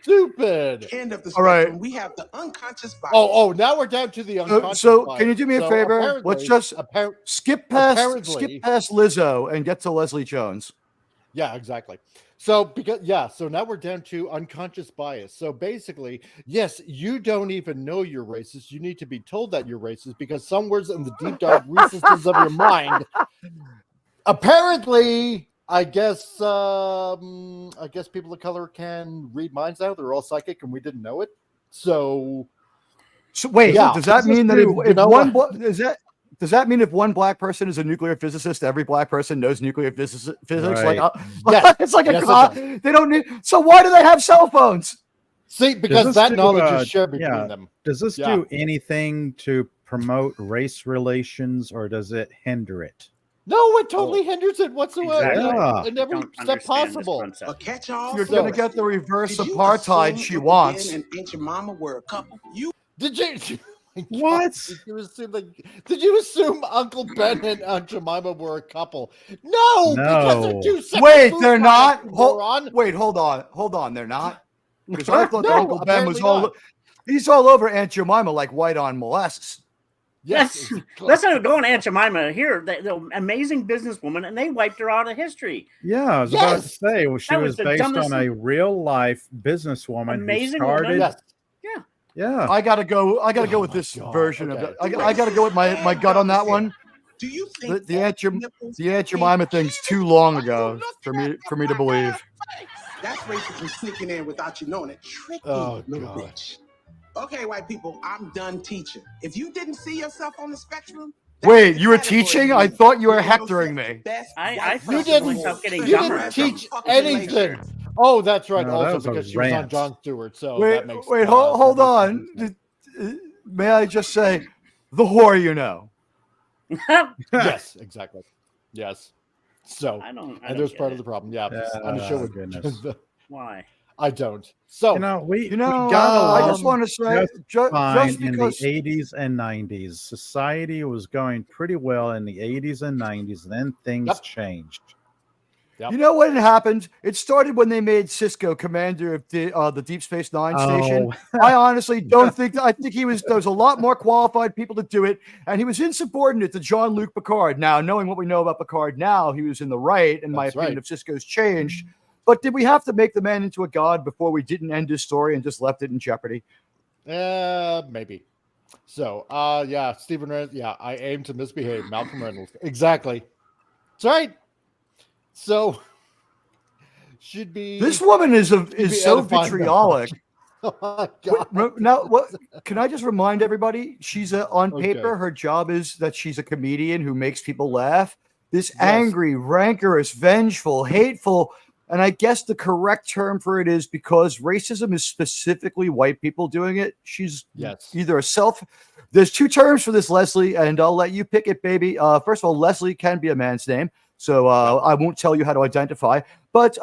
stupid. end of the All right. spectrum. We have the unconscious bias. Oh, now we're down to the unconscious. So bias. can you do me a So favor? Let's apparently- just appar- skip apparently- past Lizzo and get to Leslie Jones. Yeah, exactly. So so now we're down to unconscious bias. So basically, yes, you don't even know you're racist. You need to be told that you're racist because somewhere in the deep dark recesses of your mind, apparently, I guess people of color can read minds now. They're all psychic, and we didn't know it. So So wait, Yeah. does that This is mean that true. if You know one what? is that does that mean if one black person is a nuclear physicist, every black person knows nuclear physics? Right. Like, Yes. it's like Yes, they don't need. So why do they have cell phones? See, because this that do, knowledge is shared between yeah. them. Does this Yeah. do anything to promote race relations, or does it hinder it? No, it totally hinders it whatsoever. Exactly. Yeah. In every Don't step understand this possible. concept. A catch-all. You're So- going to get the reverse Did you apartheid assume she Uncle wants. Ben and Aunt Jemima were a couple? You Did you? my God, What? Did you assume Uncle Ben and Aunt Jemima were a couple? No, because they're No. two separate Wait, food they're not. products, moron. Wait, hold on. They're not. Because I thought that No, Uncle Ben was apparently not. he's all over Aunt Jemima like white on molasses. Yes, Let's not go on Aunt Jemima here. The amazing businesswoman, and they wiped her out of history. Yeah, I was about to Yes. say, well, she That was was the based dumbest on a real life businesswoman who Amazing woman. started. yes. Yeah. I gotta go Oh with my this God, version okay. of it. I gotta go with my gut on that one. do you think The Aunt nipples the Aunt can Jemima thing's too long ago for me to believe. That's racism sneaking in without you knowing it. Tricky Oh, little God. bitch. Okay, white people, I'm done teaching. If you didn't see yourself on the spectrum, Wait, you were teaching? I thought you were hectoring me. I You felt didn't. myself getting You dumber. didn't teach anything. Oh, that's right. No, that was Also, a because she was on rant. Jon Stewart, so Wait, that makes. hold that on. makes sense. May I just say, the whore you know. Yes, exactly. Yes. So, I don't and there's get part it. of the problem. Yeah, I'm sure. Oh, goodness. Why? I don't. So, We You know, we got I just along want to say, fine just in the because 80s and 90s. Society was going pretty well in the 80s and 90s, and then things Yep. changed. Yep. you know what happened? It started when they made Cisco commander of the Deep Space Nine station. Oh. I honestly don't think. I think there's a lot more qualified people to do it, and he was insubordinate to Jean-Luc Picard. Now, knowing what we know about Picard now, he was in the right, in my That's opinion. right. If Cisco's changed, but did we have to make the man into a god before we didn't end his story and just left it in jeopardy? maybe. So, yeah, Stephen Reynolds. Yeah, I aim to misbehave. Malcolm Reynolds. Exactly. That's right. So, should be. This woman is be so edifying. vitriolic. Oh my God. Now, what can I just remind everybody? She's on Okay. paper, her job is that she's a comedian who makes people laugh. This Yes. angry, rancorous, vengeful, hateful, and I guess the correct term for it is because racism is specifically white people doing it. She's Yes. either a self. There's two terms for this, Leslie, and I'll let you pick it, baby. First of all, Leslie can be a man's name, so I won't tell you how to identify. But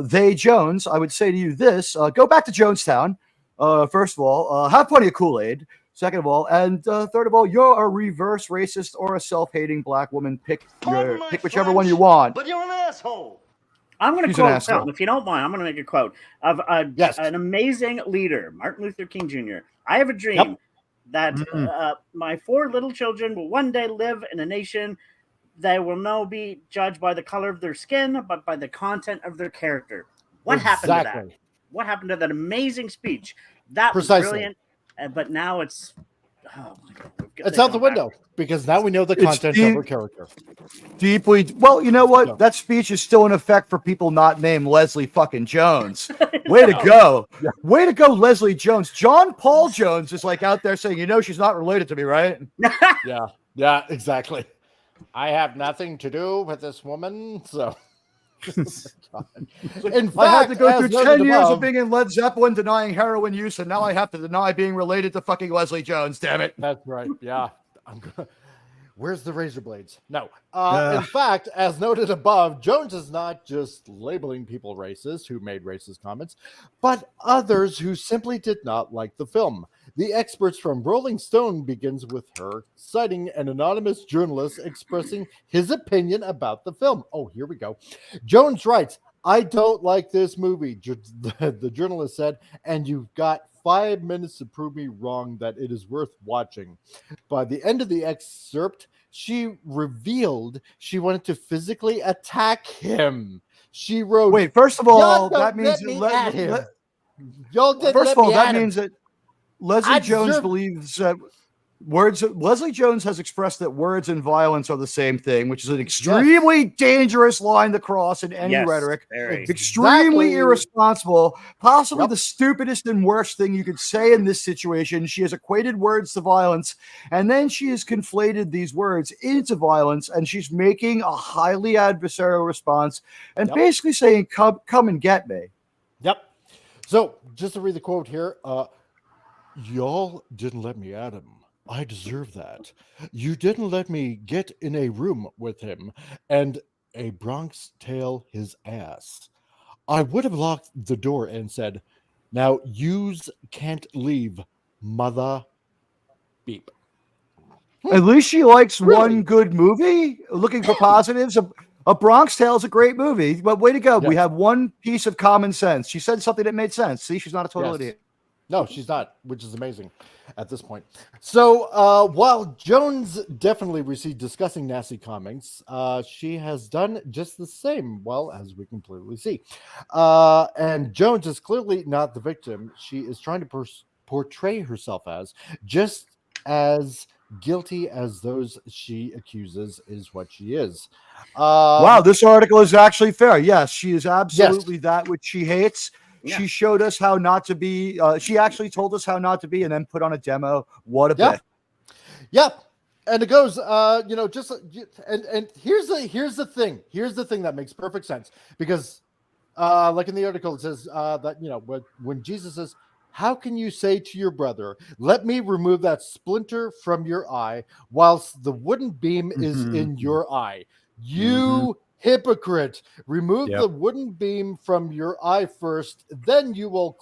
they Jones, I would say to you this: go back to Jonestown. First of all, have plenty of Kool-Aid. Second of all, and third of all, you're a reverse racist or a self-hating black woman. Pick whichever one you want. But you're an asshole. I'm going to He's an quote asshole. something. If you don't mind, I'm going to make a quote of Yes. an amazing leader, Martin Luther King Jr. I have a dream that my 4 little children will one day live in a nation that will not be judged by the color of their skin, but by the content of their character. What happened to that? Exactly. What happened to that amazing speech? That was Precisely. brilliant. But now it's oh my God, It's out the window because now we know the It's content deep. of her character. Deeply. Well, you know what? No. That speech is still in effect for people not named Leslie fucking Jones. Way to go. Way to go, Leslie Jones. John Paul Jones is like out there saying, she's not related to me, right? Yeah. Yeah, exactly. I have nothing to do with this woman, so. In fact, I had to go as through noted 10 years above- of being in Led Zeppelin, denying heroin use, and now I have to deny being related to fucking Leslie Jones, damn it. That's right. Yeah. Where's the razor blades? No. In fact, as noted above, Jones is not just labeling people racist who made racist comments, but others who simply did not like the film. The experts from Rolling Stone begins with her citing an anonymous journalist expressing his opinion about the film. Oh, here we go. Jones writes, I don't like this movie, the journalist said, and you've got 5 minutes to prove me wrong that it is worth watching. By the end of the excerpt, she revealed she wanted to physically attack him. She wrote, Wait, first of "Y'all all, don't that means let me at him. Y'all didn't first let of all, me that at him." means that Leslie I Jones deserve- believes that Leslie Jones has expressed that words and violence are the same thing, which is an extremely dangerous line to cross in any rhetoric. Extremely irresponsible, possibly the stupidest and worst thing you could say in this situation. She has equated words to violence, and then she has conflated these words into violence, and she's making a highly adversarial response and basically saying, come and get me. Yep. So just to read the quote here, y'all didn't let me at him. I deserve that. You didn't let me get in a room with him and a Bronx tail his ass. I would have locked the door and said, now yous can't leave, mother beep. At least she likes one good movie. Looking for positives. A Bronx Tale is a great movie, but way to go. We have one piece of common sense. She said something that made sense. See, she's not a total idiot. No, she's not, which is amazing at this point. So while Jones definitely received disgusting, nasty comments, she has done just the same, well, as we can clearly see. And Jones is clearly not the victim. She is trying to portray herself as just as guilty as those she accuses is what she is. Wow, this article is actually fair. Yes, she is absolutely that which she hates. Yeah. She showed us how not to be. She actually told us how not to be, and then put on a demo. What a bit! Yep. And it goes, and here's the thing. Here's the thing that makes perfect sense, because, like in the article, it says that when Jesus says, "How can you say to your brother, 'Let me remove that splinter from your eye,' whilst the wooden beam is in your eye? You hypocrite! Remove the wooden beam from your eye first, then you will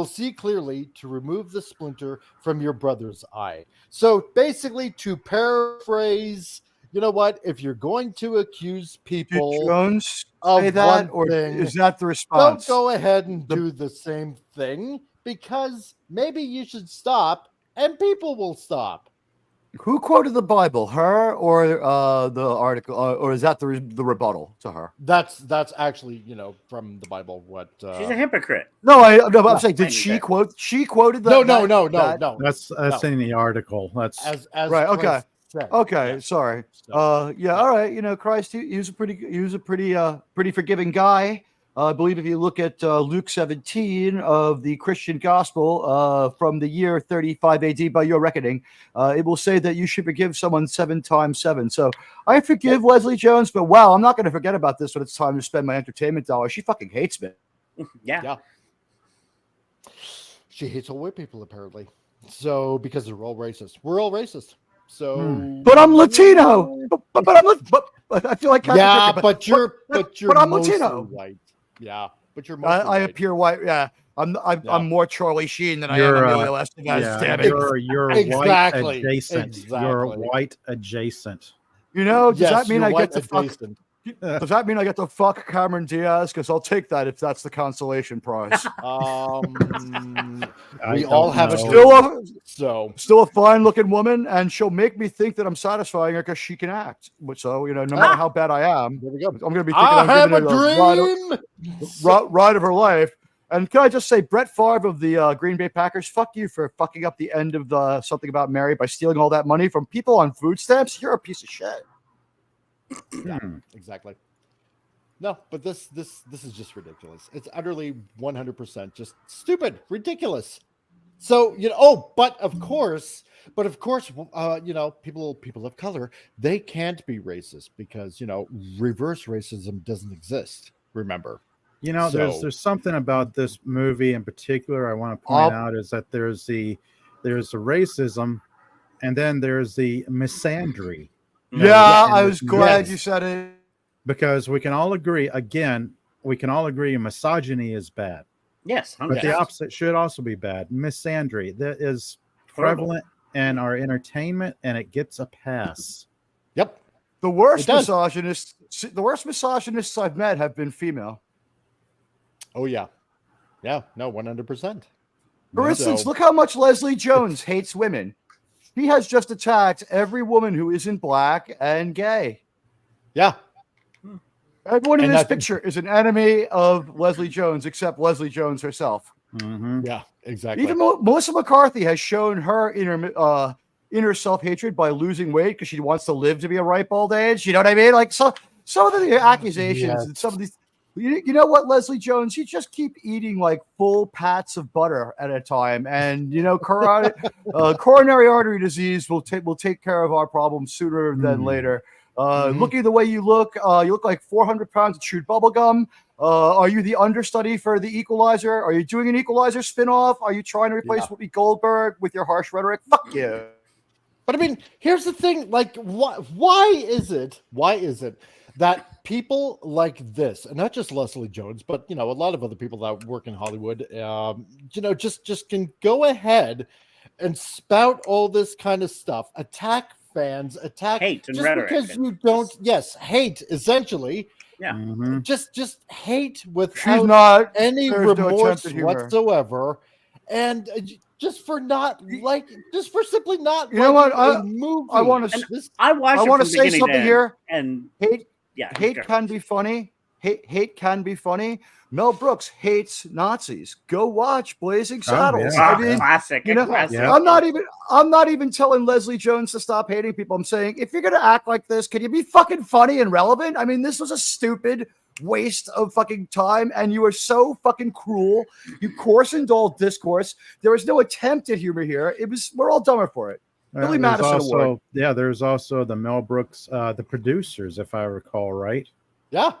see clearly to remove the splinter from your brother's eye." So basically, to paraphrase, you know what? If you're going to accuse people Jones of say that, one or thing, is that the response? Don't go ahead and do the same thing, because maybe you should stop, and people will stop. Who quoted the Bible, her or the article, or is that the rebuttal to her? That's actually from the Bible. What she's a hypocrite. No, I'm saying, did she quote? She quoted the no. That's in the article. That's as right. Christ Okay. said. Okay. Yeah. Sorry. So, yeah. All right. Christ, he was a pretty forgiving guy. I believe if you look at Luke 17 of the Christian Gospel from the year 35 AD by your reckoning, it will say that you should forgive someone 7 times 7. So I forgive Leslie Jones, but wow, I'm not going to forget about this when it's time to spend my entertainment dollars. She fucking hates me. Yeah. She hates all white people, apparently. So, because they're all racist. We're all racist. So, but I'm Latino. But I feel like but you're I'm Latino. White. Yeah, but you're I white. appear white. Yeah, I'm more Charlie Sheen than I am Emilio Estevez. Yeah, damn it. You're Exactly. white adjacent. Exactly. You're white adjacent. Does Yes, that mean you're I white get to fuck? adjacent. Does that mean I get to fuck Cameron Diaz? Because I'll take that if that's the consolation prize. We all have still a fine looking woman, and she'll make me think that I'm satisfying her because she can act. So no matter how bad I am, there we go. I'm going to be thinking I I'm have a giving dream. Ride of her life. And can I just say, Brett Favre of the Green Bay Packers, fuck you for fucking up the end of the Something About Mary by stealing all that money from people on food stamps. You're a piece of shit. Yeah, exactly. No, but this is just ridiculous. It's utterly 100% just stupid, ridiculous. So but of course, people of color, they can't be racist because reverse racism doesn't exist. Remember, there's something about this movie in particular I want to point out is that there's the racism, and then there's the misandry. I was glad you said it. Because we can all agree, misogyny is bad. Yes. But the opposite should also be bad. Misandry, that is prevalent in our entertainment, and it gets a pass. Yep. The worst misogynists I've met have been female. Oh, yeah. Yeah, no, 100%. For instance, look how much Leslie Jones hates women. He has just attacked every woman who isn't black and gay. Yeah. Everyone in this picture is an enemy of Leslie Jones, except Leslie Jones herself. Yeah, exactly. Even Melissa McCarthy has shown her inner self-hatred by losing weight because she wants to live to be a ripe old age. You know what I mean? Like, so some of the accusations and some of these, you know what, Leslie Jones, you just keep eating like full pats of butter at a time, and coronary artery disease will take care of our problems sooner than later. Looking the way you look like 400 pounds of chewed bubble gum. Are you the understudy for The Equalizer? Are you doing an Equalizer spinoff? Are you trying to replace Whoopi Goldberg with your harsh rhetoric? Fuck you. But I mean, here's the thing: like, why is it that people like this, and not just Leslie Jones, but a lot of other people that work in Hollywood, just can go ahead and spout all this kind of stuff, attack fans, attack hate and just rhetoric, because you don't. Yes, hate essentially. Yeah. Just hate without any remorse whatsoever, and just for simply not. You know what? A movie. I want to. I watched. I want to say something here. And hate can be funny. Hate can be funny. Mel Brooks hates Nazis. Go watch Blazing Saddles. I mean, classic. Classic. I'm not even telling Leslie Jones to stop hating people. I'm saying, if you're gonna act like this, can you be fucking funny and relevant? I mean, this was a stupid waste of fucking time, and you are so fucking cruel. You coarsened all discourse. There was no attempt at humor here. We're all dumber for it. Billy Madison Award. Yeah, there's also the Mel Brooks, the producers, if I recall right. Yeah.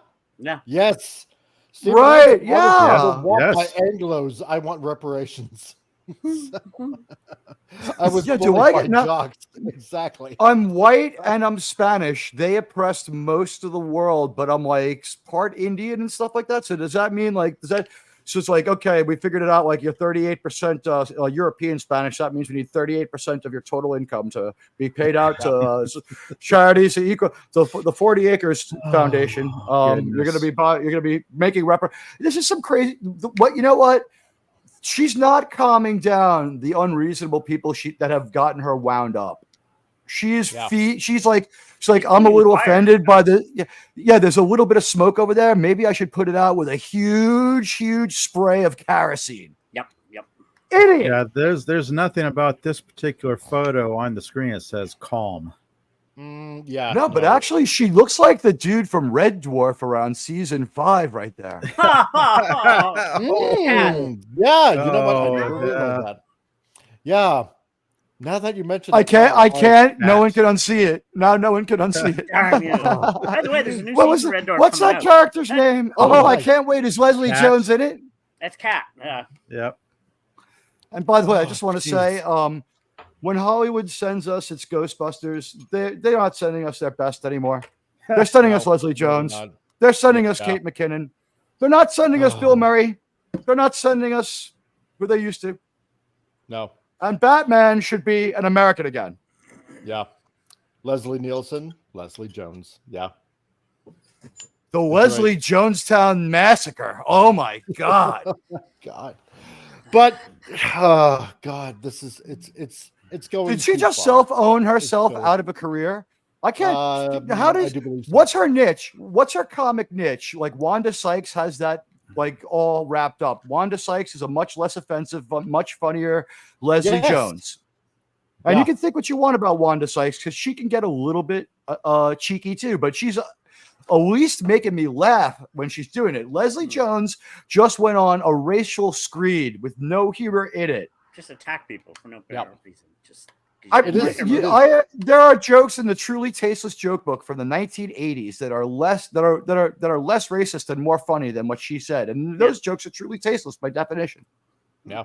Yes. Steve right. Yeah. My Anglos. I want reparations. I was jocks. Exactly. I'm white and I'm Spanish. They oppressed most of the world, but I'm like part Indian and stuff like that. So does that mean so it's like, okay, we figured it out. Like you're 38% European Spanish. That means we need 38% of your total income to be paid out to charities equal to the 40 Acres Foundation. You're going to be making This is some crazy. You know what? She's not calming down the unreasonable people that have gotten her wound up. She's like, I'm a little offended by there's a little bit of smoke over there. Maybe I should put it out with a huge spray of kerosene. Yep. Idiot. Yeah, there's nothing about this particular photo on the screen that says calm. But actually she looks like the dude from Red Dwarf around season 5 right there. Yeah, you know what? I never realized that. Yeah. Now that you mentioned I can't. No one can unsee it. Now no one can unsee it. By the way, there's a new season of Red Dwarf. What's that character's name? I can't wait. Is Leslie Jones in it? That's Cat. Yeah. Yep. And by the way, I just want to say, when Hollywood sends us its Ghostbusters, they're not sending us their best anymore. They're sending us Leslie Jones. They're sending us Kate McKinnon. They're not sending us Bill Murray. They're not sending us who they used to. No. And Batman should be an American again. Yeah. Leslie Nielsen, Leslie Jones. Yeah. The Leslie Jonestown Massacre. Oh my God. God. But God, this is it's going. Did she just self-own herself out of a career? I can't. What's her niche? What's her comic niche? Like Wanda Sykes has that like all wrapped up. Wanda Sykes is a much less offensive, but much funnier Leslie Jones. And you can think what you want about Wanda Sykes because she can get a little bit cheeky too, but she's at least making me laugh when she's doing it. Leslie Jones just went on a racial screed with no humor in it. Just attack people for no reason. Just there are jokes in the Truly Tasteless Joke Book from the 1980s that are less racist and more funny than what she said, and those jokes are truly tasteless by definition. Yeah.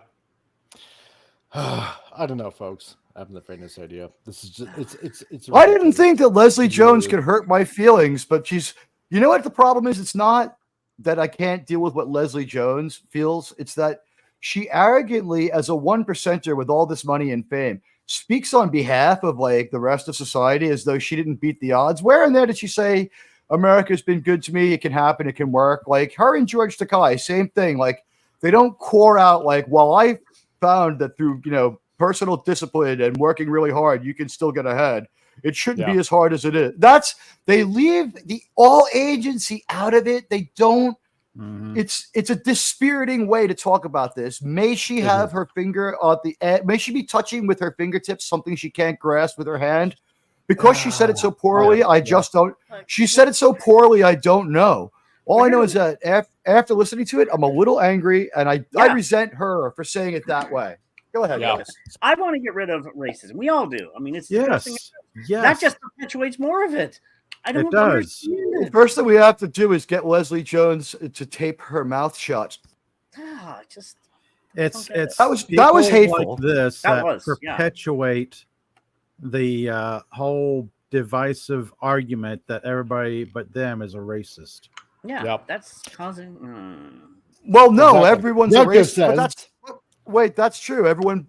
I don't know, folks. I haven't the faintest idea. This is just it's. I didn't think that Leslie Jones could hurt my feelings, but she's. You know what the problem is? It's not that I can't deal with what Leslie Jones feels. It's that she arrogantly, as a 1%er with all this money and fame, speaks on behalf of like the rest of society as though she didn't beat the odds. Where in there did she say America's been good to me? It can happen. It can work. Like her and George Takei, same thing. Like they don't core out like, well, I found that through, personal discipline and working really hard, you can still get ahead. It shouldn't be as hard as it is. They leave the all agency out of it. They don't Mhm. It's a dispiriting way to talk about this. May she have her finger on the end? May she be touching with her fingertips something she can't grasp with her hand? Because she said it so poorly, I just don't. She said it so poorly, I don't know. All I know is that after listening to it, I'm a little angry, and I resent her for saying it that way. Go ahead. Yeah. I want to get rid of racism. We all do. I mean, it's the best thing. Yes. That just perpetuates more of it. I don't does. understand The it. first thing we have to do is get Leslie Jones to tape her mouth shut. Just It's that was people hateful. like this That was, yeah. perpetuate the whole divisive argument that everybody but them is a racist. Yeah, that's causing. Well, no, Exactly. everyone's Rucker a racist. says- But that's true. Everyone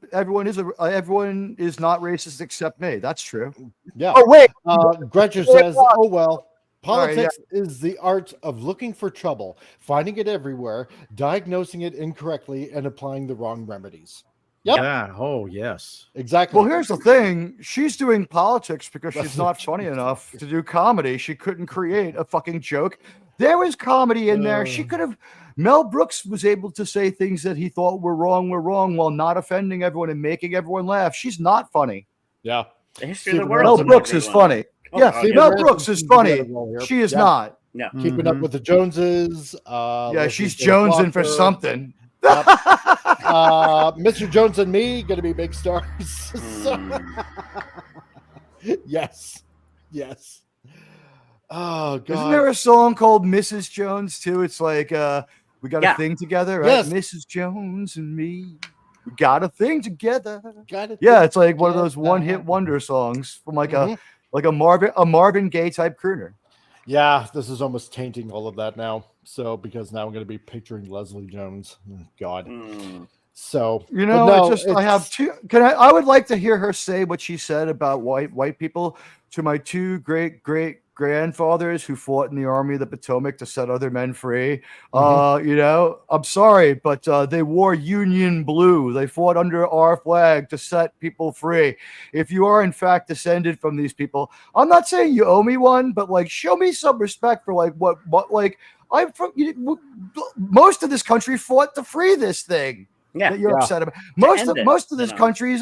is not racist except me. That's true. Yeah. Oh wait. Gretcher says, "Oh well, Sorry, politics is the art of looking for trouble, finding it everywhere, diagnosing it incorrectly, and applying the wrong remedies." Yep. Yeah. Oh, yes. Exactly. Well, here's the thing. She's doing politics because she's not funny enough to do comedy. She couldn't create a fucking joke. There was comedy in there. She could have. Mel Brooks was able to say things that he thought were wrong while not offending everyone and making everyone laugh. She's not funny. Yeah. The history of the Stephen world. Mel Brooks is funny. Oh, Mel Brooks is funny. She is not. Yeah. Keeping up with the Joneses. She's jonesing for something. Mr. Jones and Me going to be big stars. Yes. Oh God! Isn't there a song called Mrs. Jones too? It's like we got a thing together, right? Yes. Mrs. Jones and me, we got a thing together. Yeah, it's like one of those one-hit wonder songs from like a Marvin Gaye type crooner. Yeah, this is almost tainting all of that now. So because now I'm going to be picturing Leslie Jones. Oh, God. So I have two. I would like to hear her say what she said about white people to my two great grandfathers who fought in the Army of the Potomac to set other men free. I'm sorry, but they wore Union blue. They fought under our flag to set people free. If you are in fact descended from these people, I'm not saying you owe me one, but like show me some respect for like what like I'm from. Most of this country fought to free this thing. That you're upset about. Most of this country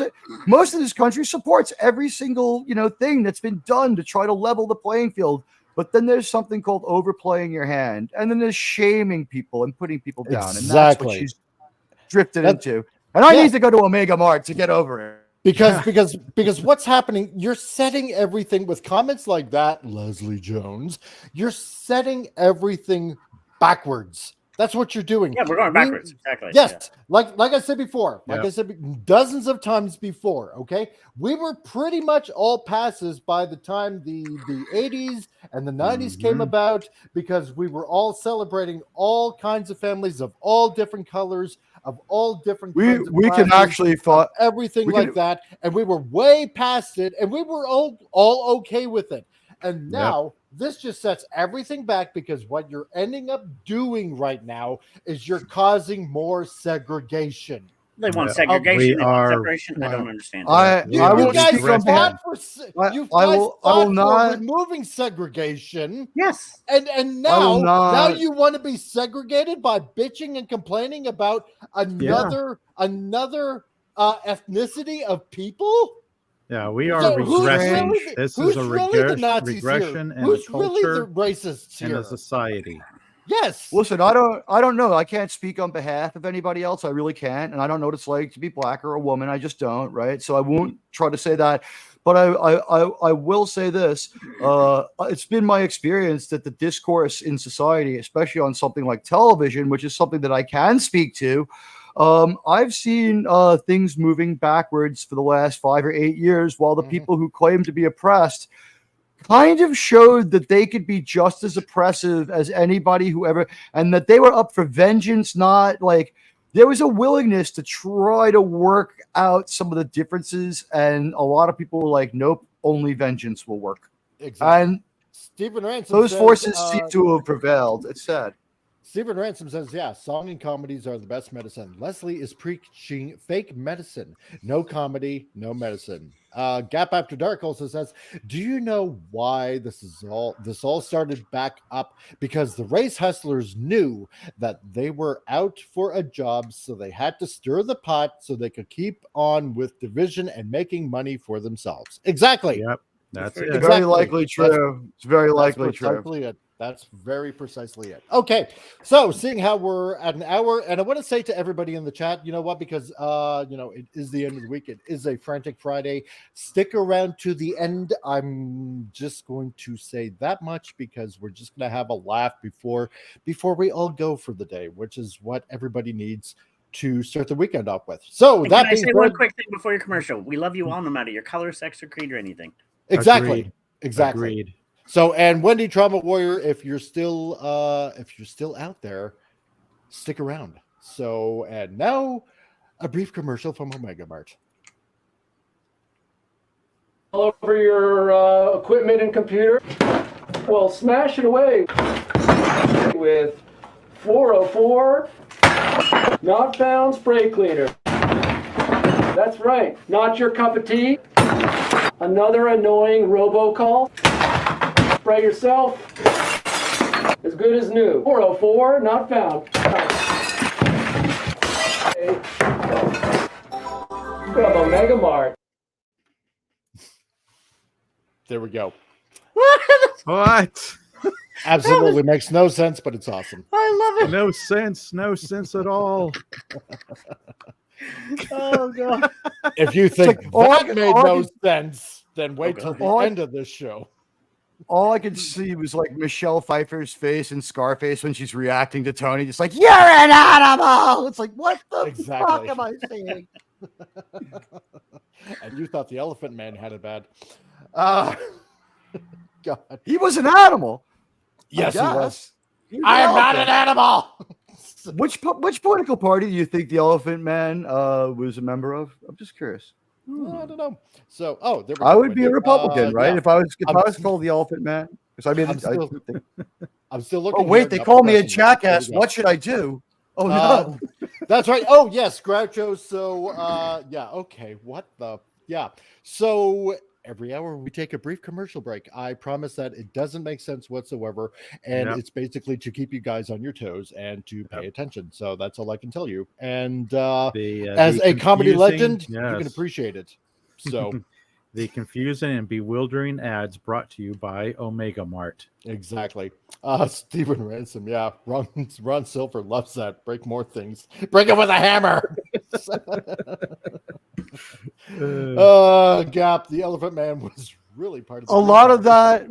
supports every single thing that's been done to try to level the playing field. But then there's something called overplaying your hand, and then there's shaming people and putting people down, and that's what she's drifted into. And I need to go to Omega Mart to get over it. Because what's happening? You're setting everything with comments like that, Leslie Jones. You're setting everything backwards. That's what you're doing. Yeah, we're going backwards. Exactly. Yes. Yeah. Like I said before, I said dozens of times before, okay? We were pretty much all passes by the time the 80s and the 90s came about, because we were all celebrating all kinds of families of all different colors, of all different kinds of can actually thought everything like that, and we were way past it, and we were all okay with it. And now this just sets everything back, because what you're ending up doing right now is you're causing more segregation. They want segregation. They want separation. I don't understand. You guys fought for removing segregation. Yes. And now you want to be segregated by bitching and complaining about another ethnicity of people? Yeah, we are regressing. This is a regression in the culture, really the racists here? in the society. Yes. Listen, I don't know. I can't speak on behalf of anybody else. I really can't, and I don't know what it's like to be black or a woman. I just don't, right? So I won't try to say that. But I will say this. It's been my experience that the discourse in society, especially on something like television, which is something that I can speak to, I've seen things moving backwards for the last 5 or 8 years, while the people who claim to be oppressed kind of showed that they could be just as oppressive as anybody who ever, and that they were up for vengeance. Not like there was a willingness to try to work out some of the differences, and a lot of people were like, nope, only vengeance will work. Exactly. And Stephen Ransom those says, forces seem to have prevailed. It's sad. Stephen Ransom says, yeah, song and comedies are the best medicine. Leslie is preaching fake medicine. No comedy, no medicine. Gap After Dark also says, do you know why this all started back up? Because the race hustlers knew that they were out for a job, so they had to stir the pot so they could keep on with division and making money for themselves. Exactly. Yep. That's it. Exactly. Very likely true. It's very likely true. Precisely it. That's very precisely it. Okay, so seeing how we're at an hour, and I want to say to everybody in the chat, you know what? Because it is the end of the week. It is a Frantic Friday. Stick around to the end. I'm just going to say that much because we're just going to have a laugh before we all go for the day, which is what everybody needs to start the weekend off with. So And that can I being say one said, quick thing before your commercial? We love you all, no matter your color, sex, or creed, or anything. exactly. Agreed. So, and Wendy Trauma Warrior, if you're still out there, stick around. So, and now a brief commercial from Omega Mart. All over your equipment and computer? Well, smash it away with 404 Not Found Spray Cleaner. That's right, not your cup of tea. Another annoying robocall. Spray yourself. As good as new. 404 Not Found. From Omega Mart. There we go. What? Absolutely makes no sense, but it's awesome. I love it. No sense at all. Oh god. If you think like, all I that could- made all I no could- sense, then wait till the All I- end of this show. All I could see was like Michelle Pfeiffer's face in Scarface when she's reacting to Tony, just like, you're an animal. It's like, what the Exactly. fuck am I saying? And you thought the Elephant Man had it bad. God. He was an animal. Yes, he I was. guess. He was I am not an elephant. animal. Which political party do you think the Elephant Man was a member of? I'm just curious. I don't know. So, there we I go, would be a Wendy. Republican, right? Yeah. If I was I'm- called the Elephant Man. Because I mean, I'm still looking. oh wait, here, they not call me a pressing it. There jackass. we go. What should I do? Oh no. That's right. Oh yes, Groucho. So yeah, okay. What the So every hour we take a brief commercial break. I promise that it doesn't make sense whatsoever. And Yep. it's basically to keep you guys on your toes and to pay attention. So that's all I can tell you. And as a comedy confusing- legend, you can yes. appreciate it. So The confusing and bewildering ads brought to you by Omega Mart. exactly. Stephen Ransom, yeah. Ron Silver loves that. Break more things. Break it with a hammer. Gap, the Elephant Man was really part of the A lot of that.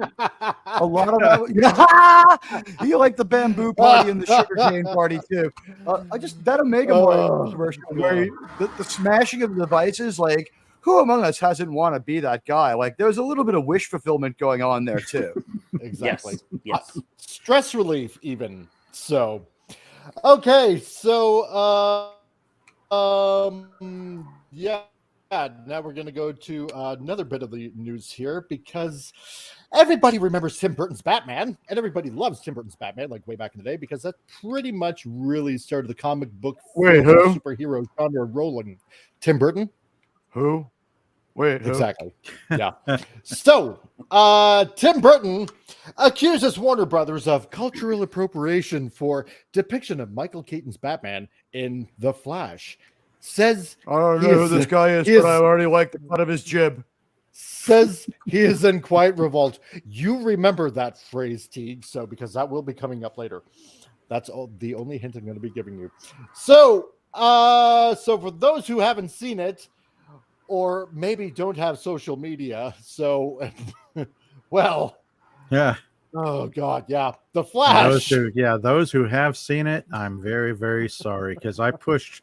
You like the bamboo party and the sugarcane party too. I just that Omega Mart commercial where the smashing of the devices, like who among us hasn't want to be that guy? Like there's a little bit of wish fulfillment going on there too. Exactly. Yes. Stress relief, even. So, okay. So, yeah. Now we're going to go to another bit of the news here because everybody remembers Tim Burton's Batman, and everybody loves Tim Burton's Batman, like way back in the day, because that pretty much really started the comic book Wait, who? superhero genre rolling. Tim Burton. Who? Wait, who? Exactly. Yeah. So, Tim Burton accuses Warner Brothers of cultural appropriation for depiction of Michael Keaton's Batman in The Flash. Says I don't he know who is- this guy is, he but I already like the cut of his jib. says he is in quiet revolt. You remember that phrase, Teague, so because that will be coming up later. That's the only hint I'm going to be giving you. So, so for those who haven't seen it, or maybe don't have social media, so well, Yeah. oh god, yeah, The Flash. Those who have seen it, I'm very, very sorry because I pushed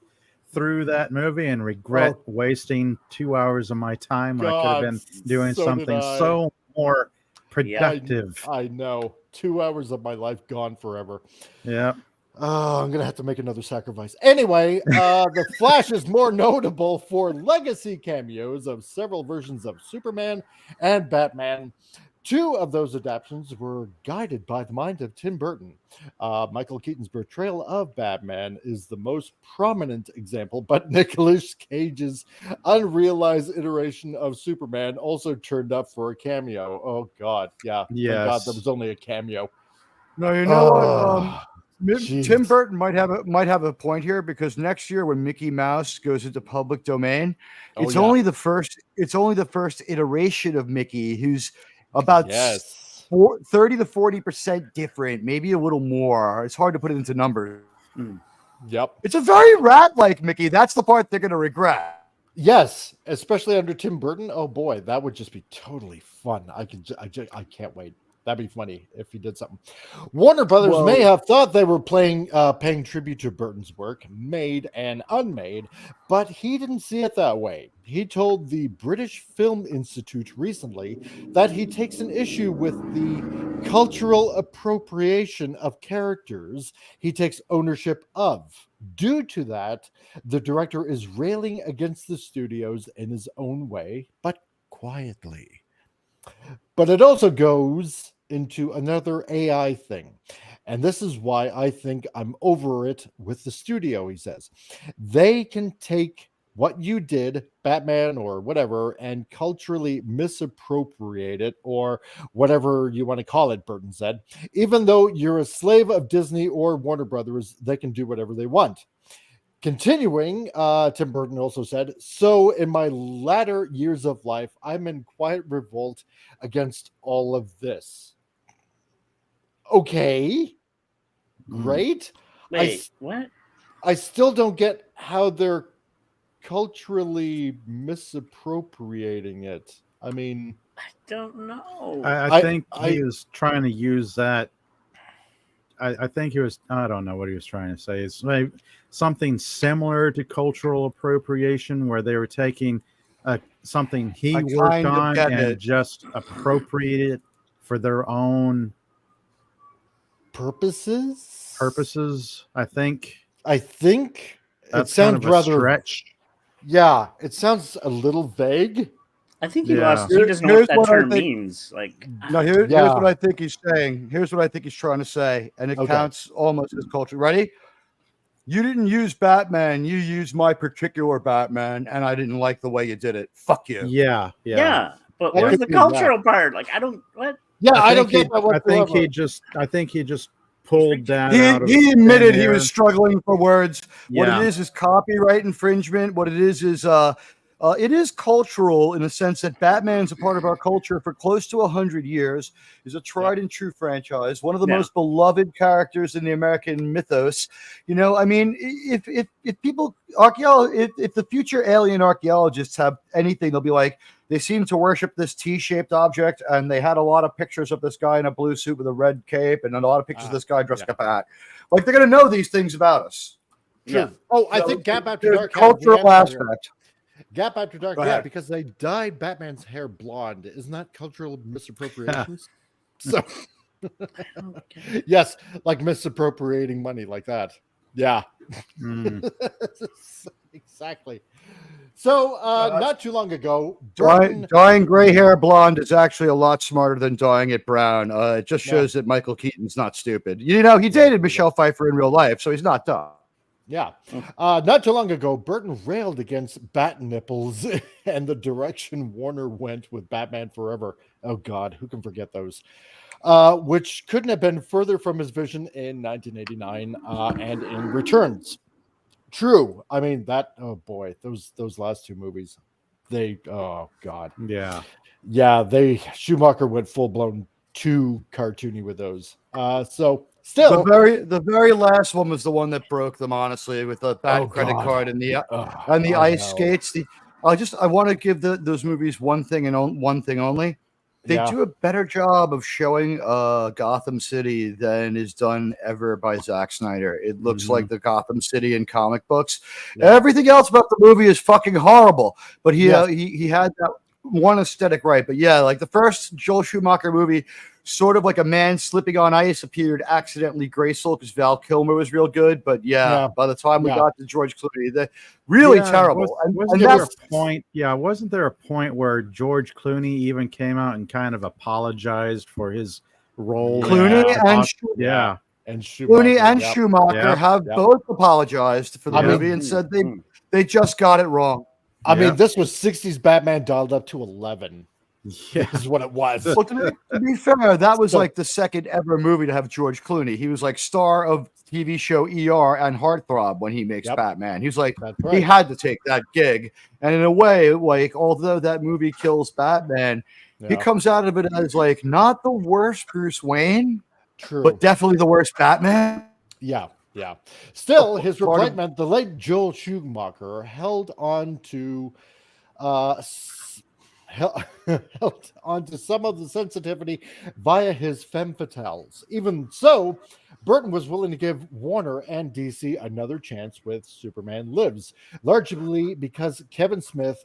through that movie and regret wasting 2 hours of my time when I could have been doing so did something I. so more productive. I know. 2 hours of my life gone forever. Yeah. Oh, I'm gonna have to make another sacrifice. Anyway, The Flash is more notable for legacy cameos of several versions of Superman and Batman, Two of those adaptations were guided by the mind of Tim Burton. Michael Keaton's portrayal of Batman is the most prominent example, but Nicolas Cage's unrealized iteration of Superman also turned up for a cameo. Oh, God. Yeah. Thank God there was only a cameo. No, you know what? Oh, Tim Burton might have a point here, because next year when Mickey Mouse goes into public domain, it's only the first iteration of Mickey, who's about 30 to 40% different, maybe a little more. It's hard to put it into numbers. Yep. It's a very rat-like Mickey. That's the part they're going to regret. Yes, especially under Tim Burton. Oh boy, that would just be totally fun. I can't wait. That'd be funny if he did something. Warner Brothers may have thought they were paying tribute to Burton's work, made and unmade, but he didn't see it that way. He told the British Film Institute recently that he takes an issue with the cultural appropriation of characters he takes ownership of. Due to that, the director is railing against the studios in his own way, but quietly. But it also goes into another AI thing. And this is why I think I'm over it with the studio, he says. They can take what you did, Batman or whatever, and culturally misappropriate it, or whatever you want to call it, Burton said. Even though you're a slave of Disney or Warner Brothers, they can do whatever they want. Continuing, Tim Burton also said, so in my latter years of life, I'm in quiet revolt against all of this. Okay, great. Wait, what? I still don't get how they're culturally misappropriating it. I mean, I don't know. I think he was trying to use that. I think he was, I don't know what he was trying to say. It's like something similar to cultural appropriation, where they were taking something he worked on and just appropriate it for their own purposes. I think it sounds rather stretch. Yeah, it sounds a little vague. I think he doesn't know what that term means. Like, no, here's what I think he's saying. Here's what I think he's trying to say, and it counts almost as culture. Ready? You didn't use Batman. You used my particular Batman, and I didn't like the way you did it. Fuck you. Yeah. But where's the cultural part? Like, I don't. What? Yeah, I don't get that whatsoever. I think he just pulled that. He admitted he was struggling for words. What it is copyright infringement. What it is it is cultural in the sense that Batman's a part of our culture for close to 100 years, is a tried and true franchise, one of the most beloved characters in the American mythos. You know, I mean, if people, if the future alien archaeologists have anything, they'll be like, they seem to worship this T-shaped object, and they had a lot of pictures of this guy in a blue suit with a red cape, and a lot of pictures of this guy dressed like a hat. Like, they're going to know these things about us. Yeah. Oh, I think Gap After Dark cultural aspect. Gap After Dark, because they dyed Batman's hair blonde. Isn't that cultural misappropriation? So, yes, like misappropriating money like that. Yeah. Exactly. So, not too long ago, dyeing gray hair blonde is actually a lot smarter than dyeing it brown. It just shows that Michael Keaton's not stupid. You know, he dated Michelle Pfeiffer in real life, so he's not dumb. Yeah. Not too long ago, Burton railed against bat nipples and the direction Warner went with Batman Forever. Oh, God, who can forget those? Which couldn't have been further from his vision in 1989 and in Returns. True. I mean, oh, boy, those last two movies, oh, God. Yeah. Yeah, Schumacher went full-blown too cartoony with those. So... Still, the very last one was the one that broke them, honestly, with the bad credit card and the ice skates. I want to give those movies one thing and one thing only. They do a better job of showing Gotham City than is done ever by Zack Snyder. It looks like the Gotham City in comic books. Everything else about the movie is fucking horrible, but he had that one aesthetic right. But yeah, like the first Joel Schumacher movie sort of like a man slipping on ice appeared accidentally graceful because Val Kilmer was real good. But by the time we got to George Clooney, really terrible. Wasn't there a point? Yeah, wasn't there a point where George Clooney even came out and kind of apologized for his role? Clooney and Schumacher have both apologized for the movie and said they just got it wrong. I mean, this was 60s Batman dialed up to 11. Yeah, is what it was. Well, to be fair, that was like the second ever movie to have George Clooney. He was like star of TV show ER and Heartthrob when he makes Batman. He was like, he had to take that gig. And in a way, like, although that movie kills Batman, he comes out of it as like not the worst Bruce Wayne, but definitely the worst Batman. Yeah. Still, his replacement, the late Joel Schumacher, held on to some of the sensitivity via his femme fatales. Even so, Burton was willing to give Warner and DC another chance with Superman Lives, largely because Kevin Smith,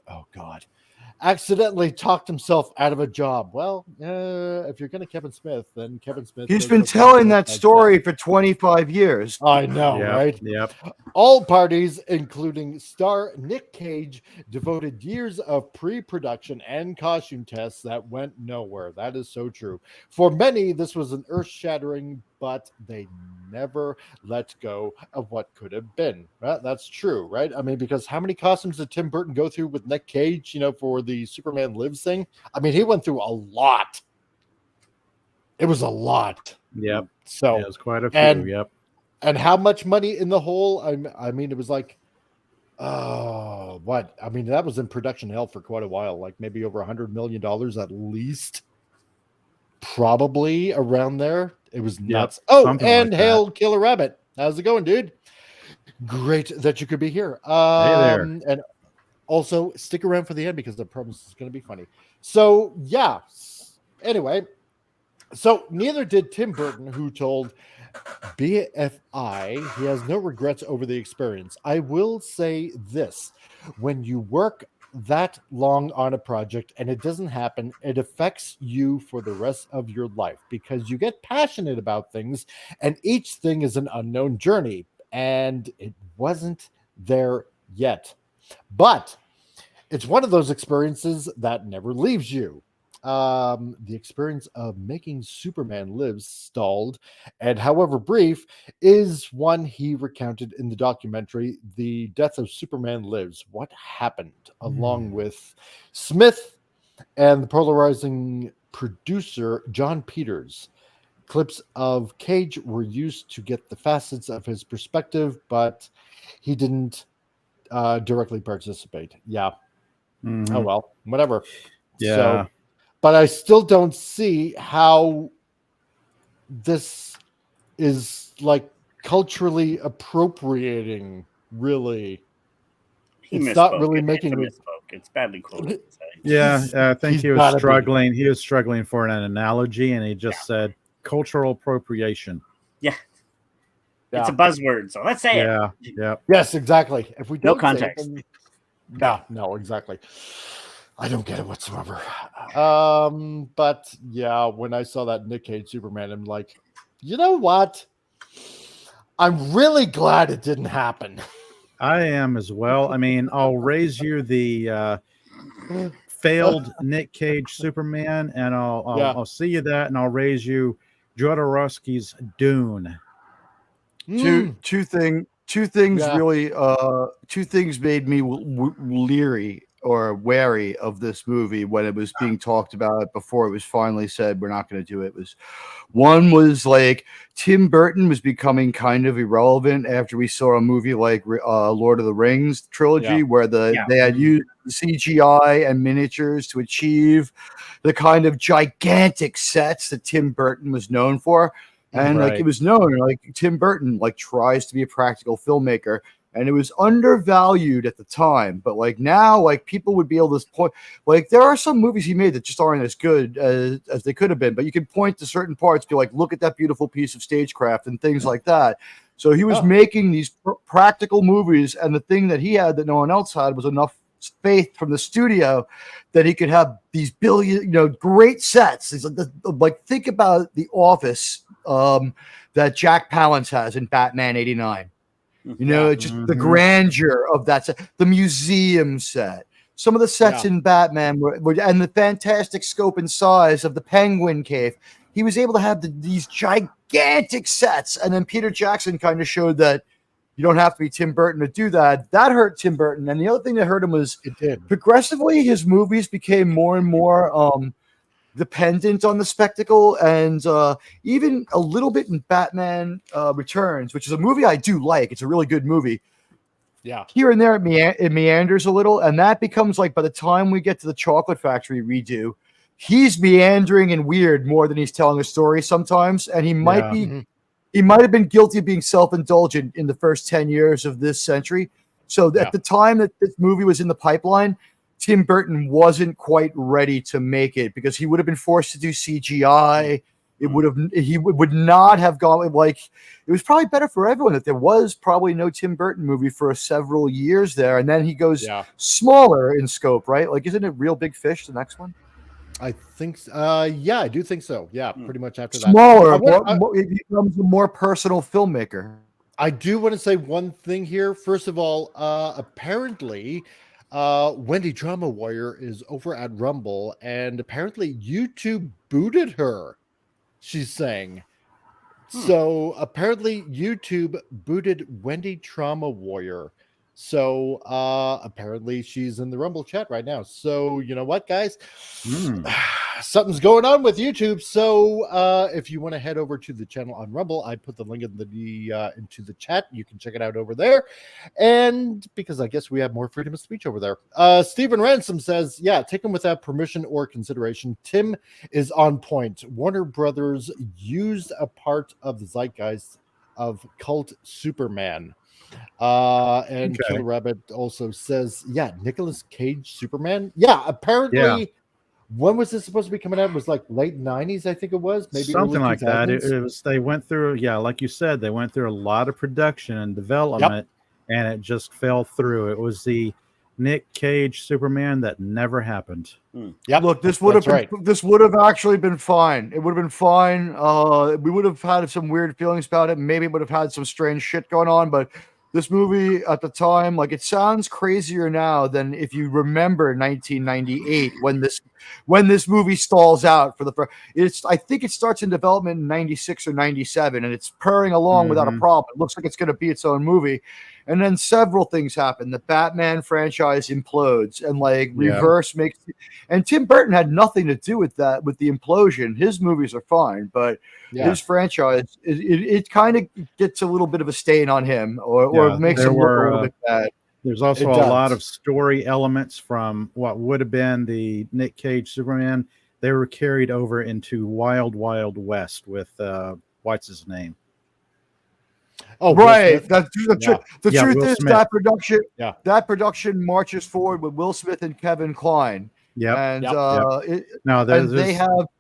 accidentally talked himself out of a job. Well, if you're going to Kevin Smith, then Kevin Smith. He's been telling that story for 25 years. I know, right? Yep. All parties, including star Nick Cage, devoted years of pre-production and costume tests that went nowhere. That is so true. For many, this was an earth-shattering, but they never let go of what could have been. Well, that's true, right? I mean, because how many costumes did Tim Burton go through with Nick Cage, for the Superman Lives thing? I mean, he went through a lot. It was a lot. Yep. So it was quite a few. Yep. And how much money in the hole? I mean, it was like, what? I mean, that was in production hell for quite a while, like maybe over $100 million at least. Probably around there. It was nuts. And like Hail Killer Rabbit. How's it going, dude? Great that you could be here. Hey there. And also stick around for the end because I promise it's going to be funny. So, yeah. Anyway, so neither did Tim Burton, who told BFI he has no regrets over the experience. I will say this. When you work that long on a project and it doesn't happen, it affects you for the rest of your life because you get passionate about things and each thing is an unknown journey, and it wasn't there yet. But it's one of those experiences that never leaves you. The experience of making Superman Lives stalled, and however brief, is one he recounted in the documentary The Death of Superman Lives, What Happened, along with Smith and the polarizing producer John Peters. Clips of Cage were used to get the facets of his perspective, but he didn't directly participate. Yeah. Mm-hmm. Oh, well, whatever. Yeah. So, but I still don't see how this is like culturally appropriating, really. It's not really making a misspoke. It's badly quoted. Yeah, I think he was struggling. He was struggling for an analogy, and he just said cultural appropriation. Yeah. It's a buzzword, so let's say it. Yeah. Yes, exactly. If we don't no context. Say it, no, exactly. I don't get it whatsoever. But yeah, when I saw that Nick Cage Superman, I'm like, you know what? I'm really glad it didn't happen. I am as well. I mean, I'll raise you the failed Nick Cage Superman, and I'll see you that, and I'll raise you Jodorowsky's Dune. Two things really. Two things made me leery or wary of this movie when it was being talked about before it was finally said we're not going to do it. One was like Tim Burton was becoming kind of irrelevant after we saw a movie like Lord of the Rings trilogy where they had used CGI and miniatures to achieve the kind of gigantic sets that Tim Burton was known for. And like it was known, like Tim Burton like tries to be a practical filmmaker, and it was undervalued at the time. But like now, like people would be able to point, like there are some movies he made that just aren't as good as they could have been. But you can point to certain parts, be like, look at that beautiful piece of stagecraft and things like that. So he was making these practical movies, and the thing that he had that no one else had was enough faith from the studio that he could have these great sets. He's like think about the office that Jack Palance has in Batman '89. Just the grandeur of that set, the museum set. Some of the sets in Batman and the fantastic scope and size of the Penguin Cave. He was able to have these gigantic sets. And then Peter Jackson kind of showed that you don't have to be Tim Burton to do that. That hurt Tim Burton. And the other thing that hurt him was progressively his movies became more and more dependent on the spectacle. And even a little bit in Batman Returns, which is a movie I do like. It's a really good movie. Yeah. Here and there, it meanders a little, and that becomes like by the time we get to the Chocolate Factory redo, he's meandering and weird more than he's telling a story sometimes, and he might have been guilty of being self-indulgent in the first 10 years of this century. So at the time that this movie was in the pipeline, Tim Burton wasn't quite ready to make it because he would have been forced to do CGI. He would not have gone like it was probably better for everyone that there was probably no Tim Burton movie for several years there, and then he goes smaller in scope, right? Like, isn't it Real Big Fish the next one? I think yeah, I do think so. Yeah, pretty much after that. Smaller, it becomes a more personal filmmaker. I do want to say one thing here. First of all, apparently Wendy Drama Warrior is over at Rumble, and apparently YouTube booted her. She's saying. So apparently YouTube booted Wendy Trauma Warrior. So apparently she's in the Rumble chat right now. So you know what, guys? Something's going on with YouTube. So if you want to head over to the channel on Rumble, I put the link in into the chat. You can check it out over there. And because I guess we have more freedom of speech over there. Stephen Ransom says, yeah, taken without permission or consideration. Tim is on point. Warner Brothers used a part of the zeitgeist of cult Superman. And Killer Rabbit also says, yeah, Nicolas Cage Superman. Yeah, apparently when was this supposed to be coming out? It was like late 90s, I think it was, maybe something early like 2000s. that. It was they went through, like you said, they went through a lot of production and development, and it just fell through. It was the Nick Cage Superman that never happened. Look, this would have actually been fine. It would have been fine. We would have had some weird feelings about it. Maybe it would have had some strange shit going on, but this movie at the time, like, it sounds crazier now than if you remember 1998 when this movie stalls out for the first. I think it starts in development in 96 or 97, and it's purring along without a problem. It looks like it's going to be its own movie. And then several things happen. The Batman franchise implodes, and Reverse makes. And Tim Burton had nothing to do with that, with the implosion. His movies are fine, but his franchise, it kind of gets a little bit of a stain on him, or makes him look a little bit bad. There's also a lot of story elements from what would have been the Nick Cage Superman. They were carried over into Wild Wild West with what's his name? Oh, right. The truth Will is Smith. that production marches forward with Will Smith and Kevin Kline. They have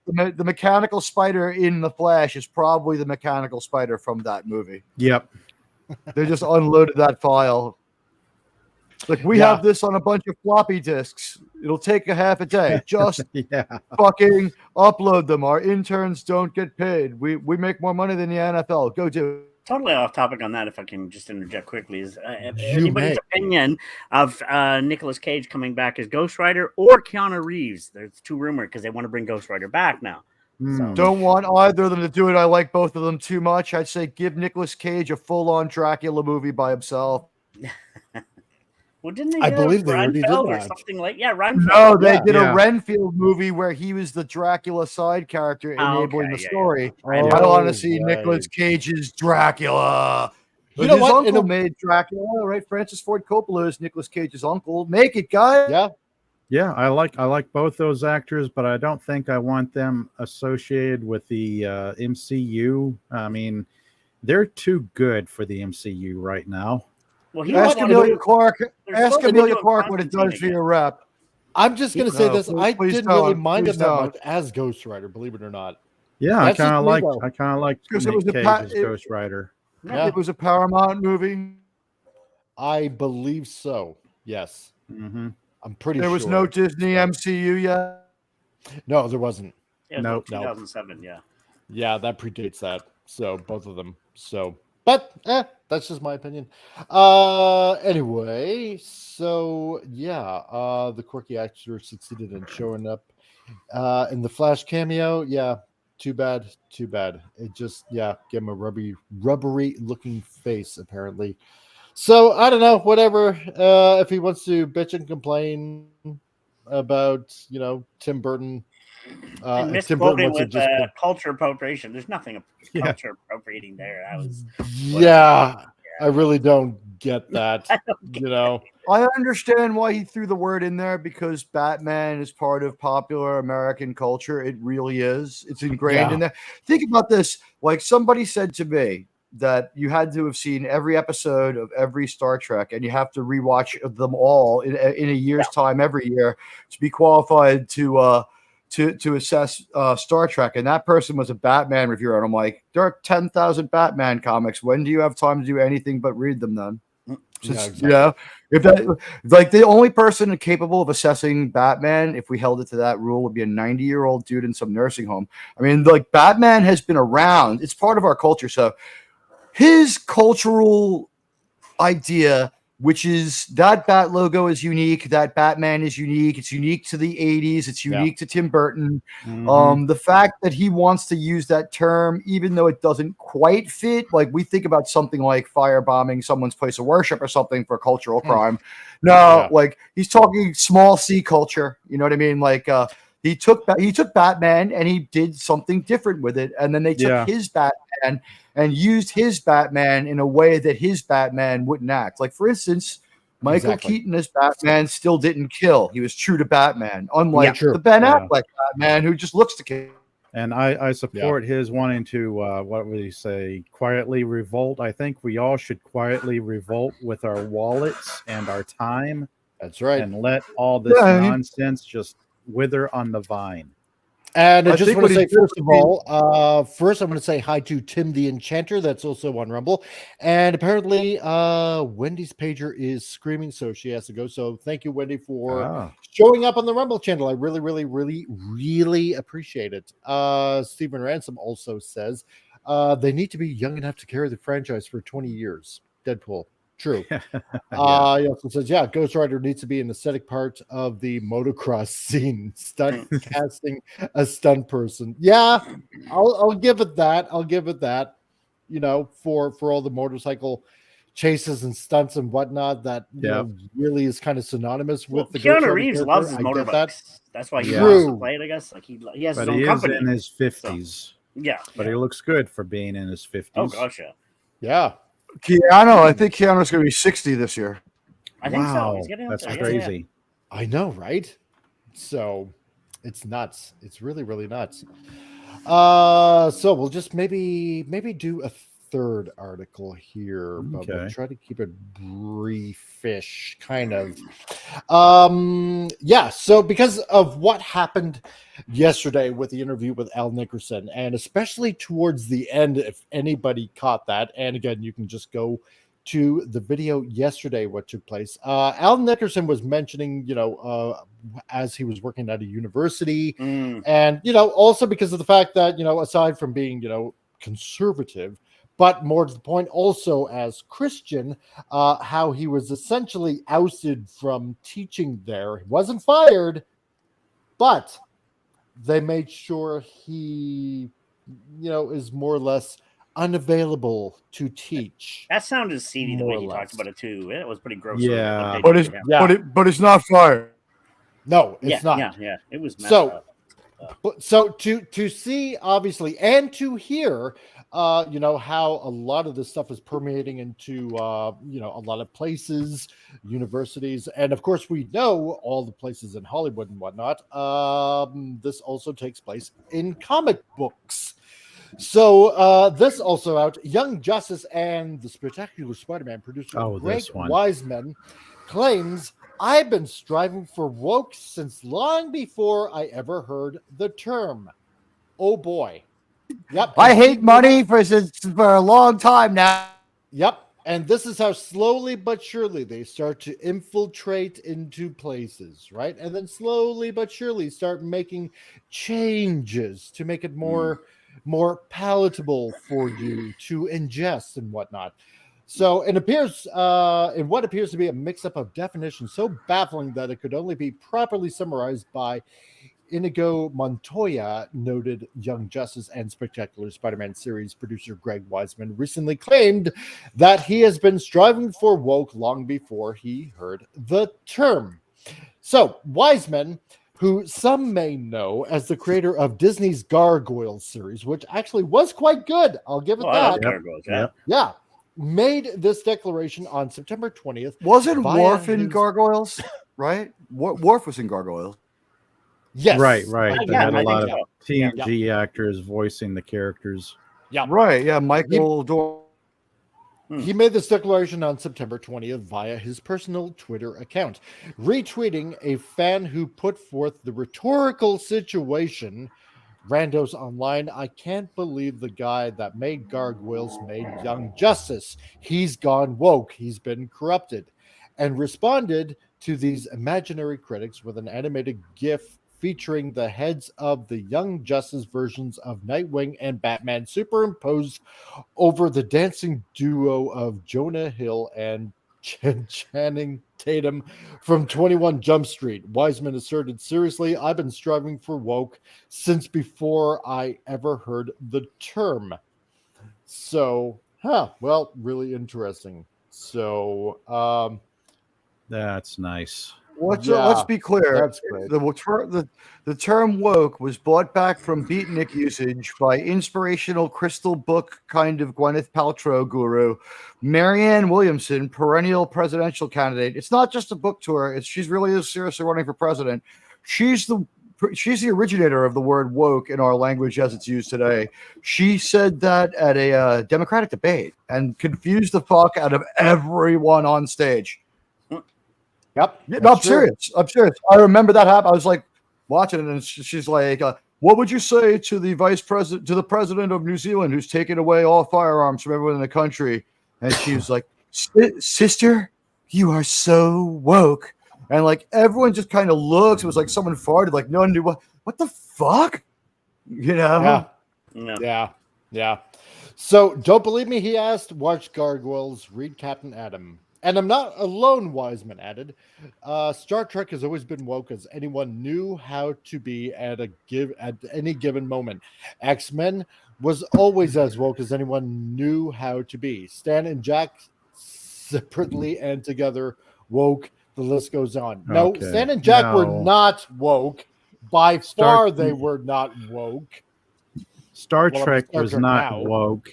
the mechanical spider in the Flash is probably the mechanical spider from that movie. Yep. They just unloaded that file. Like, we have this on a bunch of floppy disks. It'll take a half a day. Just fucking upload them. Our interns don't get paid. We make more money than the NFL. Go do it. Totally off topic on that, if I can just interject quickly, is anybody's opinion of Nicolas Cage coming back as Ghost Rider or Keanu Reeves? There's two rumored because they want to bring Ghost Rider back now. So. Don't want either of them to do it. I like both of them too much. I'd say give Nicolas Cage a full-on Dracula movie by himself. Well, didn't they? I believe they already did or that. something like Renfield. No, they did a Renfield movie where he was the Dracula side character enabling the story. I want to see Nicolas Cage's Dracula. You know his what? uncle made Dracula, right? Francis Ford Coppola is Nicolas Cage's uncle. Make it, guys. Yeah, I like both those actors, but I don't think I want them associated with the MCU. I mean, they're too good for the MCU right now. Well, ask Amelia Clark what it does for your rep. I'm just going to say this. I didn't really mind him that much as Ghost Rider, believe it or not. Yeah, I kind of like Nick Cage as Ghost Rider. Yeah. It was a Paramount movie. I believe so. Yes. Mm-hmm. I'm pretty There sure. was no Disney MCU yet. No, there wasn't. Yeah, No. 2007. Yeah. Yeah, that predates that. So both of them. So, but that's just my opinion. Anyway, so yeah, the quirky actor succeeded in showing up in the Flash cameo. Yeah, too bad. It just gave him a rubbery looking face apparently. So I don't know. Whatever. If he wants to bitch and complain about Tim Burton. And If Tim Burton misquoted wants to with just culture appropriation. There's nothing Yeah. culture appropriating there. That was yeah, I really don't get that. I understand why he threw the word in there because Batman is part of popular American culture. It really is. It's ingrained in there. Think about this. Like somebody said to me that you had to have seen every episode of every Star Trek and you have to rewatch them all in a year's time every year to be qualified to assess Star Trek. And that person was a Batman reviewer. And I'm like, there are 10,000 Batman comics. When do you have time to do anything but read them then? If that, like the only person capable of assessing Batman, if we held it to that rule, would be a 90-year-old dude in some nursing home. I mean, like Batman has been around. It's part of our culture. So his cultural idea, which is that Bat logo is unique, that Batman is unique. It's unique to the 80s. It's unique to Tim Burton. The fact that he wants to use that term, even though it doesn't quite fit, like we think about something like firebombing someone's place of worship or something for a cultural crime. No, like he's talking small C culture. You know what I mean? Like he took Batman and he did something different with it, and then they took his Batman and used his Batman in a way that his Batman wouldn't act. Like, for instance, Michael Keaton as Batman still didn't kill. He was true to Batman, unlike the Ben Affleck Batman who just looks to kill. And I support his wanting to, what would he say, quietly revolt. I think we all should quietly revolt with our wallets and our time. That's right. And let all this nonsense just wither on the vine. And I just want to say, first of all, I'm going to say hi to Tim the Enchanter. That's also on Rumble. And apparently, Wendy's pager is screaming, so she has to go. So thank you, Wendy, for showing up on the Rumble channel. I really, really, really, really appreciate it. Stephen Ransom also says they need to be young enough to carry the franchise for 20 years. Deadpool. True. He also says, Ghost Rider needs to be an aesthetic part of the motocross scene. Stunt casting a stunt person. Yeah, I'll give it that. For all the motorcycle chases and stunts and whatnot, that really is kind of synonymous with the Keanu Reeves loves his motorbikes. That's why he wants to play it, I guess. Like he has his own company. Is in his 50s. So, but he looks good for being in his 50s. Oh gosh, yeah. Keanu, I think Keanu's going to be 60 this year. I think so. He's getting that's crazy. I know, right? So it's nuts. It's really, really nuts. So we'll just maybe do a third article here, but we'll try to keep it briefish, kind of. So because of what happened yesterday with the interview with Al Nickerson, and especially towards the end, if anybody caught that, and again, you can just go to the video yesterday what took place. Al Nickerson was mentioning, as he was working at a university, and also because of the fact that aside from being conservative, but more to the point, also as Christian, how he was essentially ousted from teaching there. He wasn't fired, but they made sure he, is more or less unavailable to teach. That sounded seedy the way he talked about it too. It was pretty gross. Yeah, but it's not fired. No, it's not. Yeah, it was messed up. So to see, obviously, and to hear, how a lot of this stuff is permeating into, a lot of places, universities, and of course we know all the places in Hollywood and whatnot. This also takes place in comic books. So this also out, Young Justice and the Spectacular Spider-Man producer Greg Wiseman claims, I've been striving for woke since long before I ever heard the term. Oh boy. Yep. I hate money for a long time now. Yep. And this is how slowly but surely they start to infiltrate into places, right? And then slowly but surely start making changes to make it more palatable for you to ingest and whatnot. So it appears in what appears to be a mix-up of definitions so baffling that it could only be properly summarized by Inigo Montoya, noted Young Justice and Spectacular Spider-Man series producer Greg Weisman, recently claimed that he has been striving for woke long before he heard the term. So, Weisman, who some may know as the creator of Disney's Gargoyles series, which actually was quite good, I'll give it I that. love Gargoyles, yeah. Yeah, made this declaration on September 20th. Wasn't via Worf in his- Gargoyles? Right? Worf was in Gargoyles. Yes. Right. Oh, They yeah, had a I lot think of so. TNG actors voicing the characters. Yeah. Right. Yeah. Michael Dorn. He made this declaration on September 20th via his personal Twitter account, retweeting a fan who put forth the rhetorical situation. Randos online, I can't believe the guy that made Gargoyles made Young Justice. He's gone woke. He's been corrupted. And responded to these imaginary critics with an animated GIF featuring the heads of the Young Justice versions of Nightwing and Batman superimposed over the dancing duo of Jonah Hill and Channing Tatum from 21 Jump Street. Wiseman asserted, seriously, I've been striving for woke since before I ever heard the term. So, well, really interesting. So, That's nice. Let's be clear. That's great. The term woke was brought back from beatnik usage by inspirational crystal book kind of Gwyneth Paltrow guru, Marianne Williamson, perennial presidential candidate. It's not just a book tour. She's really is seriously running for president. She's the originator of the word woke in our language as it's used today. She said that at a Democratic debate and confused the fuck out of everyone on stage. Yep. Yeah, no, I'm serious. I remember that happen. I was like watching it, and she's like, "What would you say to the vice president, to the president of New Zealand, who's taken away all firearms from everyone in the country?" And she was like, "Sister, you are so woke." And like everyone just kind of looks. It was like someone farted. Like no one knew what the fuck, you know? Yeah. So don't believe me? He asked. Watch Gargoyles. Read Captain Adam. And I'm not alone, Wiseman added. Star Trek has always been woke as anyone knew how to be at any given moment. X-Men was always as woke as anyone knew how to be. Stan and Jack separately and together woke. The list goes on. No, Okay. Stan and Jack were not woke. By far, they were not woke. Star Trek was not woke.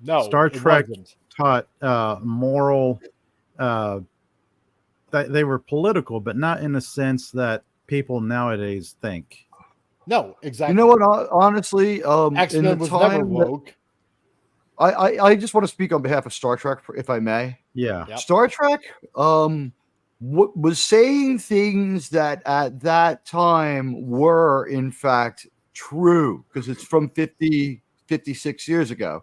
No, Star Trek wasn't. taught moral. They were political, but not in the sense that people nowadays think. No, exactly. You know what? Honestly, X-Men was never woke. I just want to speak on behalf of Star Trek, if I may. Yeah. Yep. Star Trek was saying things that at that time were, in fact, true because it's from 56 years ago.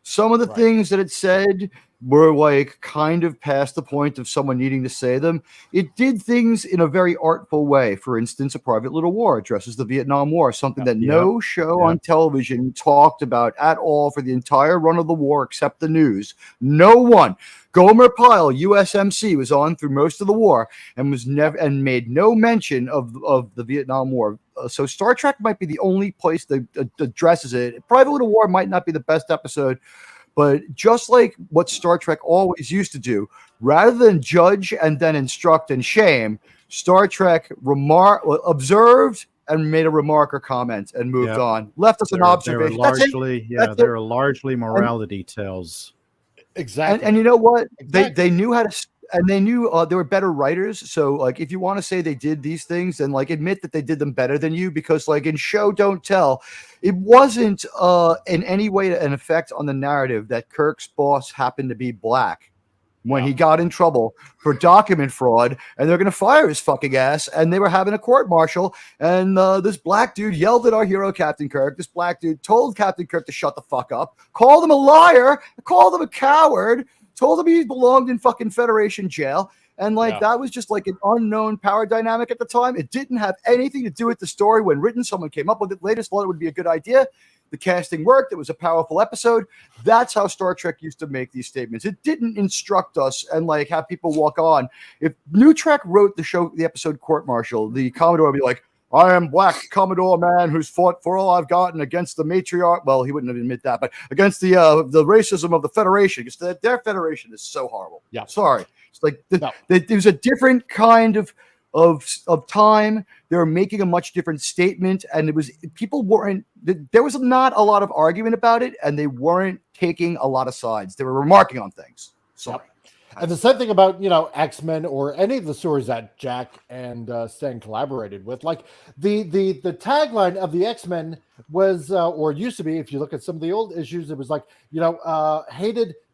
Some of the things that it said were like kind of past the point of someone needing to say them. It did things in a very artful way. For instance, A Private Little War addresses the Vietnam War, something that no show on television talked about at all for the entire run of the war except the news. No one. Gomer Pyle, USMC, was on through most of the war and was never and made no mention of the Vietnam War. So Star Trek might be the only place that addresses it. Private Little War might not be the best episode, but just like what Star Trek always used to do, rather than judge and then instruct and shame, Star Trek observed and made a remark or comment and moved on. Left us an observation. They were largely morality tales. Exactly. And you know what? They knew how to, and they knew they were better writers. So like, if you want to say they did these things, then like admit that they did them better than you, because like in Show Don't Tell, it wasn't in any way an effect on the narrative that Kirk's boss happened to be black when he got in trouble for document fraud, and they're going to fire his fucking ass. And they were having a court martial, and this black dude yelled at our hero, Captain Kirk. This black dude told Captain Kirk to shut the fuck up, called him a liar, called him a coward, told him he belonged in fucking Federation jail. And like Yeah. that was just like an unknown power dynamic at the time. It didn't have anything to do with the story. When written, someone came up with it later, thought it would be a good idea. The casting worked. It was a powerful episode. That's how Star Trek used to make these statements. It didn't instruct us and like have people walk on. If New Trek wrote the episode Court Martial, the Commodore would be like, I am Black Commodore man who's fought for all I've gotten against the matriarch. Well, he wouldn't admit that, but against the racism of the Federation, because their Federation is so horrible. Yeah. Sorry. It's like there's a different kind of time. They were making a much different statement, and there was not a lot of argument about it, and they weren't taking a lot of sides. They were remarking on things. Sorry. Yep. And the same thing about, X-Men or any of the stories that Jack and Stan collaborated with, like the tagline of the X-Men was, or used to be, if you look at some of the old issues, it was like,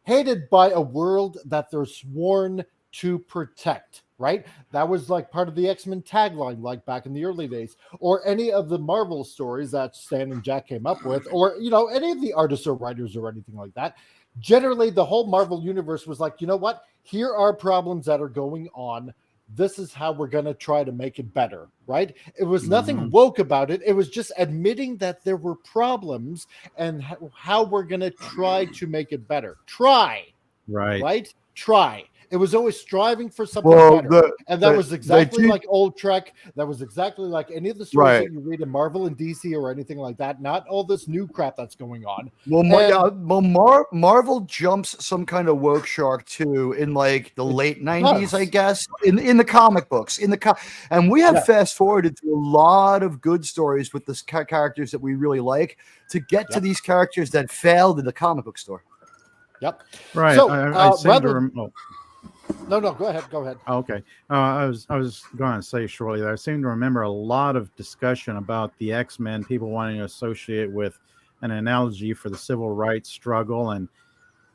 hated by a world that they're sworn to protect, right? That was like part of the X-Men tagline, like back in the early days, or any of the Marvel stories that Stan and Jack came up with, or, any of the artists or writers or anything like that. Generally, the whole Marvel universe was like, you know what? Here are problems that are going on. This is how we're going to try to make it better, right? It was nothing woke about it. It was just admitting that there were problems and how we're going to try to make it better. Try. Right? Try. It was always striving for something better. And that was exactly like old Trek. That was exactly like any of the stories that you read in Marvel and DC or anything like that. Not all this new crap that's going on. Marvel jumps some kind of woke shark too in like the late 90s, I guess, in the comic books. And we have fast forwarded through a lot of good stories with the characters that we really like to get to these characters that failed in the comic book store. Yep. Right. So, I seem to No, go ahead. Go ahead. Okay. I was going to say shortly that I seem to remember a lot of discussion about the X-Men, people wanting to associate with an analogy for the civil rights struggle. And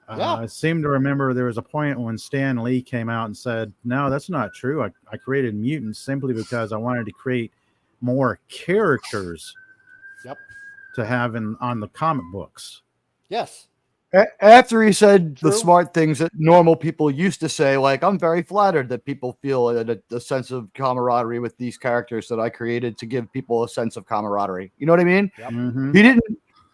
I seem to remember there was a point when Stan Lee came out and said, no, that's not true. I created mutants simply because I wanted to create more characters to have on the comic books. Yes. After he said the smart things that normal people used to say, like, I'm very flattered that people feel a sense of camaraderie with these characters that I created to give people a sense of camaraderie. You know what I mean? Yep. Mm-hmm.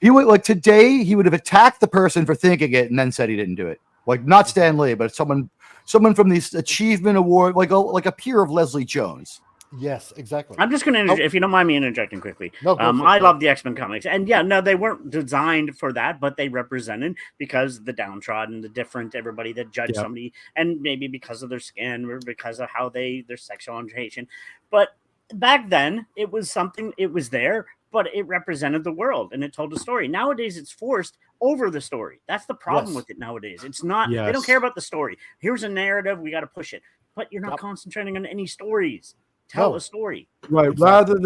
He would, like, today, he would have attacked the person for thinking it and then said he didn't do it. Like, not Stan Lee, but someone from the Achievement Award, like a peer of Leslie Jones. Yes, exactly. I'm just going to, if you don't mind me interjecting quickly. No, I love the X-Men comics. And they weren't designed for that, but they represented because the downtrodden, the different, everybody that judged somebody, and maybe because of their skin or because of how their sexual orientation. But back then, it was something, it was there, but it represented the world and it told a story. Nowadays, it's forced over the story. That's the problem with it nowadays. It's not, they don't care about the story. Here's a narrative, we got to push it. But you're not concentrating on any stories. Tell a story, right? Exactly.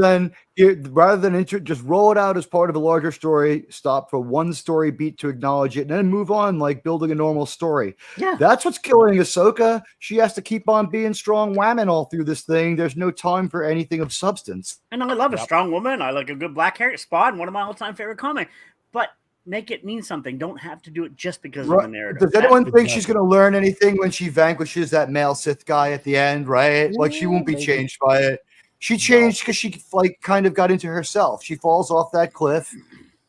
Rather than just roll it out as part of a larger story, stop for one story beat to acknowledge it, and then move on like building a normal story. Yeah, that's what's killing Ahsoka. She has to keep on being strong whamming all through this thing. There's no time for anything of substance. And I love a strong woman. I like a good black hair. Spawn, one of my all-time favorite comics. But make it mean something. Don't have to do it just because of the narrative. Does anyone think she's going to learn anything when she vanquishes that male Sith guy at the end, right? Like, she won't be changed by it. She changed because she kind of got into herself. She falls off that cliff,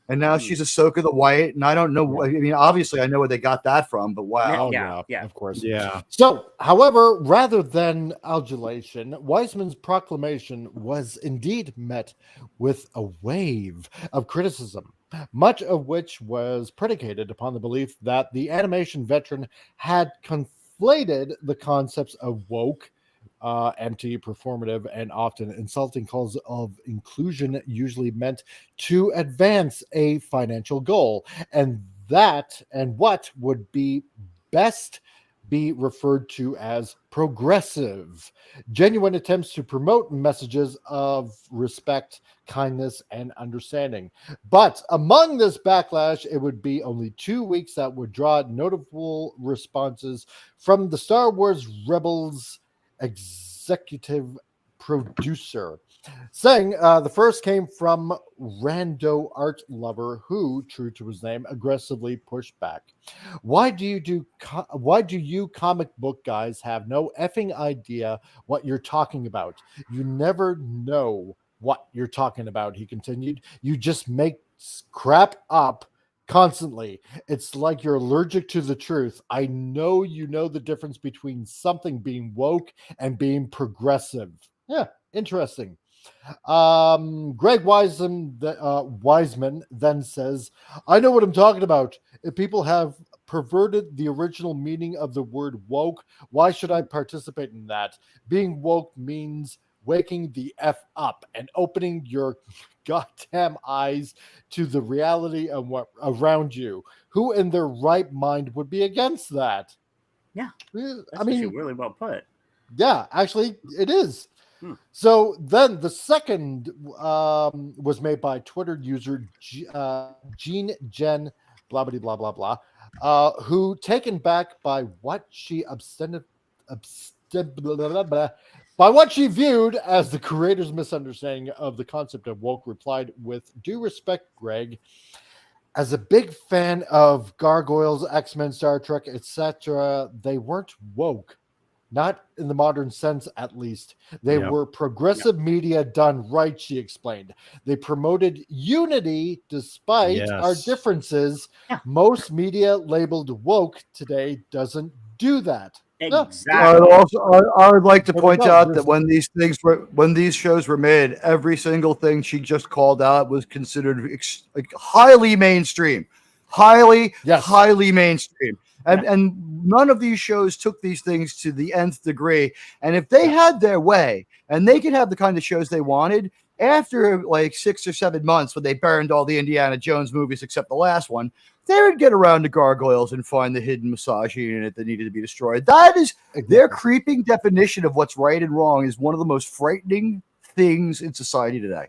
and now she's Ahsoka the White. And I don't know. I mean, obviously, I know where they got that from, but wow. Yeah, of course. Yeah. So, however, rather than adulation, Weisman's proclamation was indeed met with a wave of criticism, much of which was predicated upon the belief that the animation veteran had conflated the concepts of woke, empty, performative, and often insulting calls of inclusion usually meant to advance a financial goal, and what would be best be referred to as progressive. Genuine attempts to promote messages of respect, kindness, and understanding. But among this backlash, it would be only 2 weeks that would draw notable responses from the Star Wars Rebels executive producer. saying the first came from Rando Art Lover, who, true to his name, aggressively pushed back. Why do you comic book guys have no effing idea what you're talking about? You never know what you're talking about, he continued. You just make crap up constantly. It's like you're allergic to the truth. I know you know the difference between something being woke and being progressive. Yeah, interesting. Greg Wiseman then says, I know what I'm talking about. If people have perverted the original meaning of the word woke, why should I participate in that? Being woke means waking the F up and opening your goddamn eyes to the reality of what around you. Who in their right mind would be against that? Yeah, I that's mean, actually really well put. yeah, actually, it is. Hmm. So then the second was made by Twitter user Jean Jen, blah, blah, blah, blah, blah, who, taken back by what she blah, blah, blah, by what she viewed as the creator's misunderstanding of the concept of woke, replied with due respect, Greg. As a big fan of Gargoyles, X-Men, Star Trek, etc., they weren't woke. Not in the modern sense, at least. They Yep. were progressive media done right, she explained. They promoted unity despite our Yes. differences. Yeah. Most media labeled woke today doesn't do that. Exactly. I would like to There we point go. out that when these shows were made, every single thing she just called out was considered like highly mainstream, highly mainstream, and none of these shows took these things to the nth degree. And if they had their way, and they could have the kind of shows they wanted, after like 6 or 7 months, when they burned all the Indiana Jones movies except the last one, they would get around to Gargoyles and find the hidden misogyny in it that needed to be destroyed. That is their creeping definition of what's right and wrong is one of the most frightening things in society today.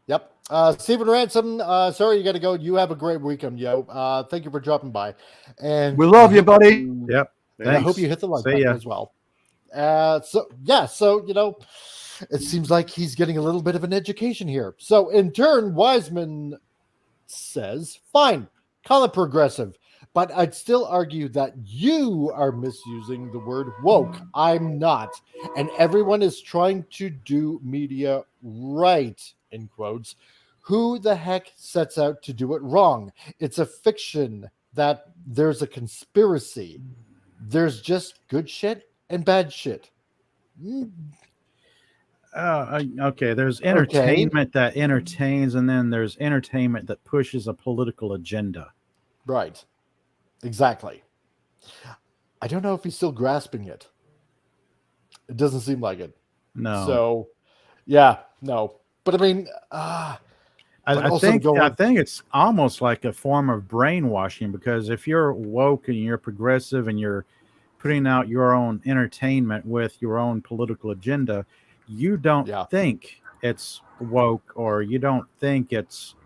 Yep. Stephen Ransom, sorry you got to go. You have a great weekend, yo. Thank you for dropping by. And We love you, buddy. Yep. I hope you hit the like See button ya. as well. So, you know, it seems like he's getting a little bit of an education here. So in turn, Wiseman says, fine, call it progressive, but I'd still argue that you are misusing the word woke. I'm not. And everyone is trying to do media right, in quotes. Who the heck sets out to do it wrong? It's a fiction that there's a conspiracy. There's just good shit and bad shit. Okay, there's entertainment that entertains, and then there's entertainment that pushes a political agenda. Right. Exactly. I don't know if he's still grasping it. It doesn't seem like it. No. So, yeah, no. But I mean, I think it's almost like a form of brainwashing, because if you're woke and you're progressive and you're putting out your own entertainment with your own political agenda, you don't think it's woke, or you don't think it's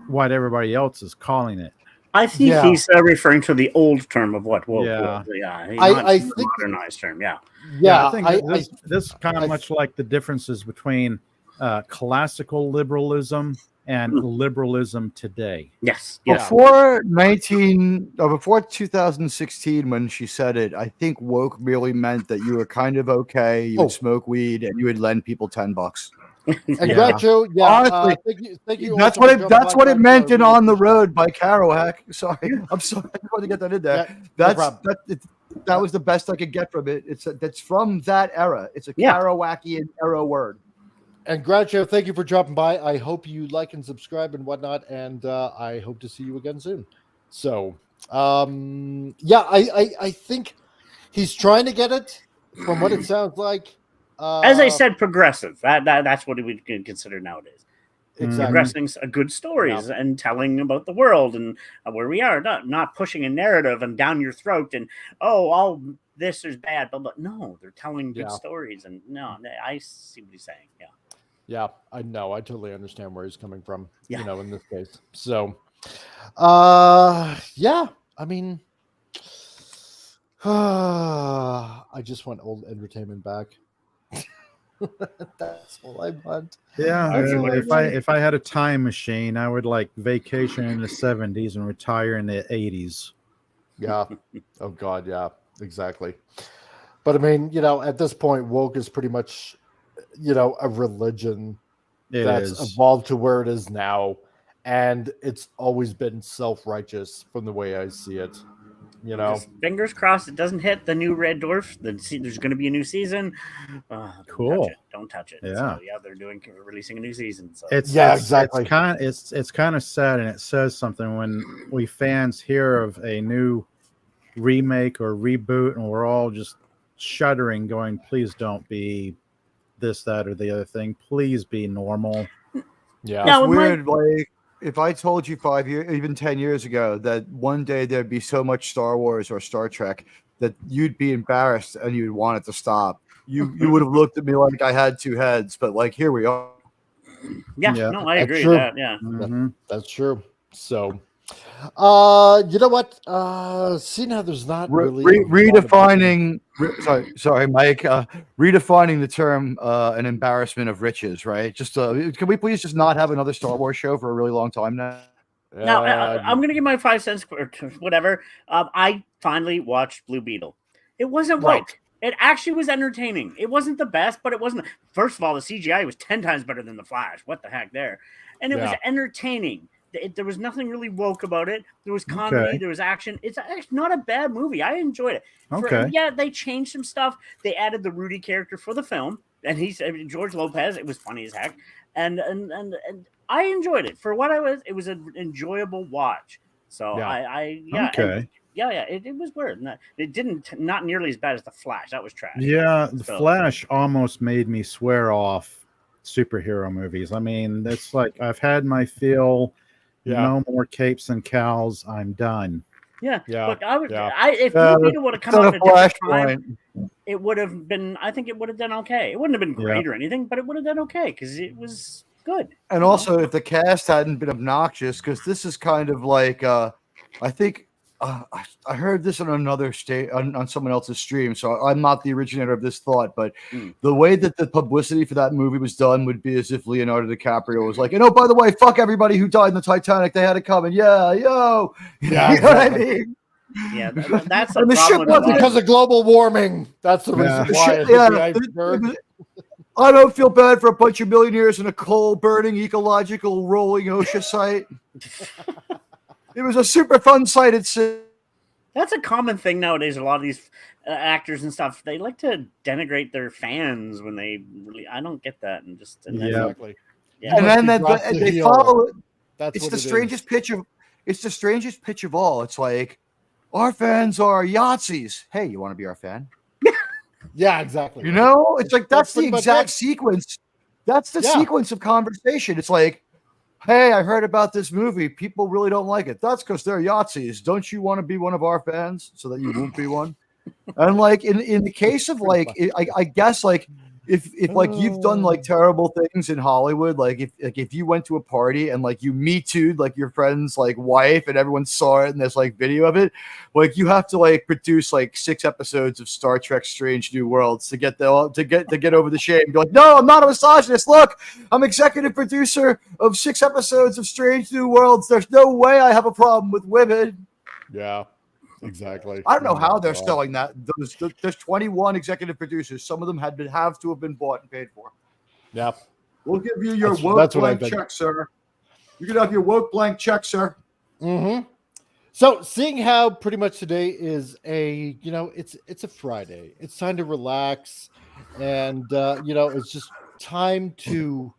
what everybody else is calling it. I think he's referring to the old term of what woke Yeah. was. Yeah, I think think modernized term. Yeah. Yeah, I think this is kind of much like the differences between classical liberalism and liberalism today. Yes. Before 2016, when she said it, I think woke really meant that you were kind of okay. You would smoke weed and you would lend people $10. And Groucho, Honestly, thank you. That's what it meant in On the Road by Kerouac. Sorry, I'm sorry. I wanted to get that in there. That was the best I could get from it. That's from that era. It's a Kerouacian era word. And Groucho, thank you for dropping by. I hope you like and subscribe and whatnot, and I hope to see you again soon. So, I think he's trying to get it from what it sounds like. As I said, progressive. That's what we can consider nowadays. Exactly. Progressing good stories and telling about the world and where we are, not pushing a narrative and down your throat and all this is bad, but no, they're telling good stories, and I see what he's saying. Yeah, I know. I totally understand where he's coming from. Yeah. You know, in this case. So, I mean, I just want old entertainment back. That's all I want. Yeah, That's all I want. if I had a time machine, I would like vacation in the 70s and retire in the 80s. Yeah. Oh God. Yeah. Exactly. But I mean, at this point, woke is pretty much, a religion It that's is. evolved to where it is now, and it's always been self-righteous from the way I see it. Just fingers crossed it doesn't hit the new Red Dwarf. There's going to be a new season. Cool. Don't touch it. Yeah. So, they're releasing a new season. So Exactly. It's kind of sad, and it says something when we fans hear of a new remake or reboot, and we're all just shuddering, going, "Please don't be this, that, or the other thing. Please be normal." Yeah. It's weird. Like, if I told you 5 years, even 10 years ago, that one day there'd be so much Star Wars or Star Trek that you'd be embarrassed and you'd want it to stop, you would have looked at me like I had two heads. But like, here we are. Yeah. No, I agree true. with that. Yeah. Mhm. That's true. So, you know what? See, now there's not really Redefining. Sorry, Mike. Redefining the term an embarrassment of riches. Right? Just can we please just not have another Star Wars show for a really long time now? Now, I'm going to give my 5 cents or whatever. I finally watched Blue Beetle. It wasn't woke. Right. It actually was entertaining. It wasn't the best, but it wasn't. First of all, the CGI was 10 times better than The Flash. What the heck there? And it was entertaining. There was nothing really woke about it. There was comedy. Okay. There was action. It's actually not a bad movie. I enjoyed it. Okay. They changed some stuff. They added the Rudy character for the film. And George Lopez. It was funny as heck. And I enjoyed it for what I was. It was an enjoyable watch. So Okay. It was weird. It not nearly as bad as The Flash. That was trash. Yeah, The Flash almost made me swear off superhero movies. I mean, it's like I've had my fill. No more capes and cows. I'm done. Yeah. Look, if Yeah, Blue Beetle would have come that's out at a a different time, flashpoint. it would have been. I think it would have done okay. It wouldn't have been great or anything, but it would have done okay because it was good. And also, if the cast hadn't been obnoxious, because this is kind of like, I think I heard this on another on someone else's stream, so I'm not the originator of this thought, but the way that the publicity for that movie was done would be as if Leonardo DiCaprio was like, by the way, fuck everybody who died in the Titanic. They had it coming. Yeah, yo. Yeah, you know what I mean? Yeah, that's a And the ship problem. wasn't because of global warming. That's the reason why. It hit the iceberg. I don't feel bad for a bunch of millionaires in a coal-burning, ecological, rolling ocean site. It was a super fun-sighted scene. That's a common thing nowadays. A lot of these actors and stuff, they like to denigrate their fans when they really. I don't get that, and just Exactly. Yeah. And then they follow it. That's it's what the it strangest is. pitch of. It's the strangest pitch of all. It's like, our fans are Yahtzees. Hey, you want to be our fan? Yeah, exactly. You know, it's like that's the pretty much exact it. sequence. That's the sequence of conversation. It's like, hey, I heard about this movie. People really don't like it. That's because they're Yahtzees. Don't you want to be one of our fans so that you won't be one? And like in the case of like, I guess like if like you've done like terrible things in Hollywood, like if you went to a party and like you Me Too'd like your friend's like wife and everyone saw it and there's like video of it, like you have to like produce like 6 episodes of Star Trek Strange New Worlds to get over the shame. You're like, no, I'm not a misogynist. Look, I'm executive producer of 6 episodes of Strange New Worlds. There's no way I have a problem with women. Yeah. Exactly. I don't know how they're selling that. There's 21 executive producers. Some of them have to have been bought and paid for. Yeah. We'll give you your That's woke what I blank think. check, sir. You can have your woke blank check, sir. Mm-hmm. So seeing how pretty much today is it's a Friday. It's time to relax. And it's just time to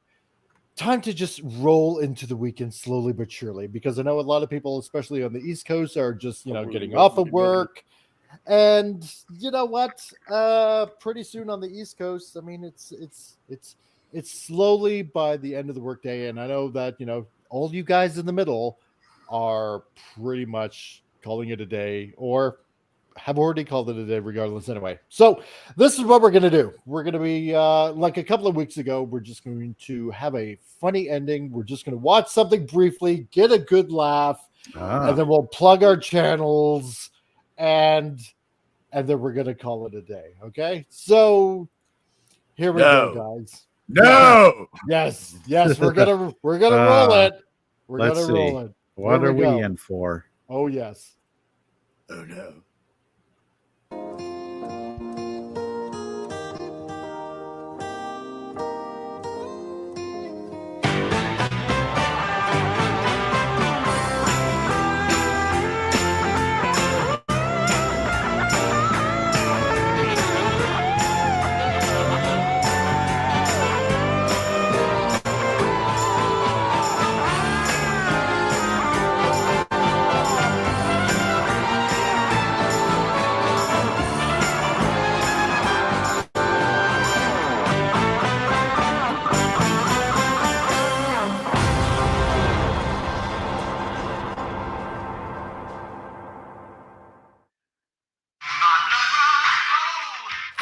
just roll into the weekend slowly but surely, because I know a lot of people, especially on the East Coast, are just getting off of work, and you know what? Pretty soon on the East Coast, I mean, it's slowly by the end of the workday, and I know that all you guys in the middle are pretty much calling it a day, or have already called it a day regardless anyway. So this is what we're going to do. We're going to be like a couple of weeks ago, we're just going to have a funny ending. We're just going to watch something briefly, get a good laugh, and then we'll plug our channels, and then we're going to call it a day. Okay. So Here we No. go, guys. No. Yes, we're gonna roll it. We're Let's gonna roll see. it. What Here are we go. in for? Oh yes. Oh no.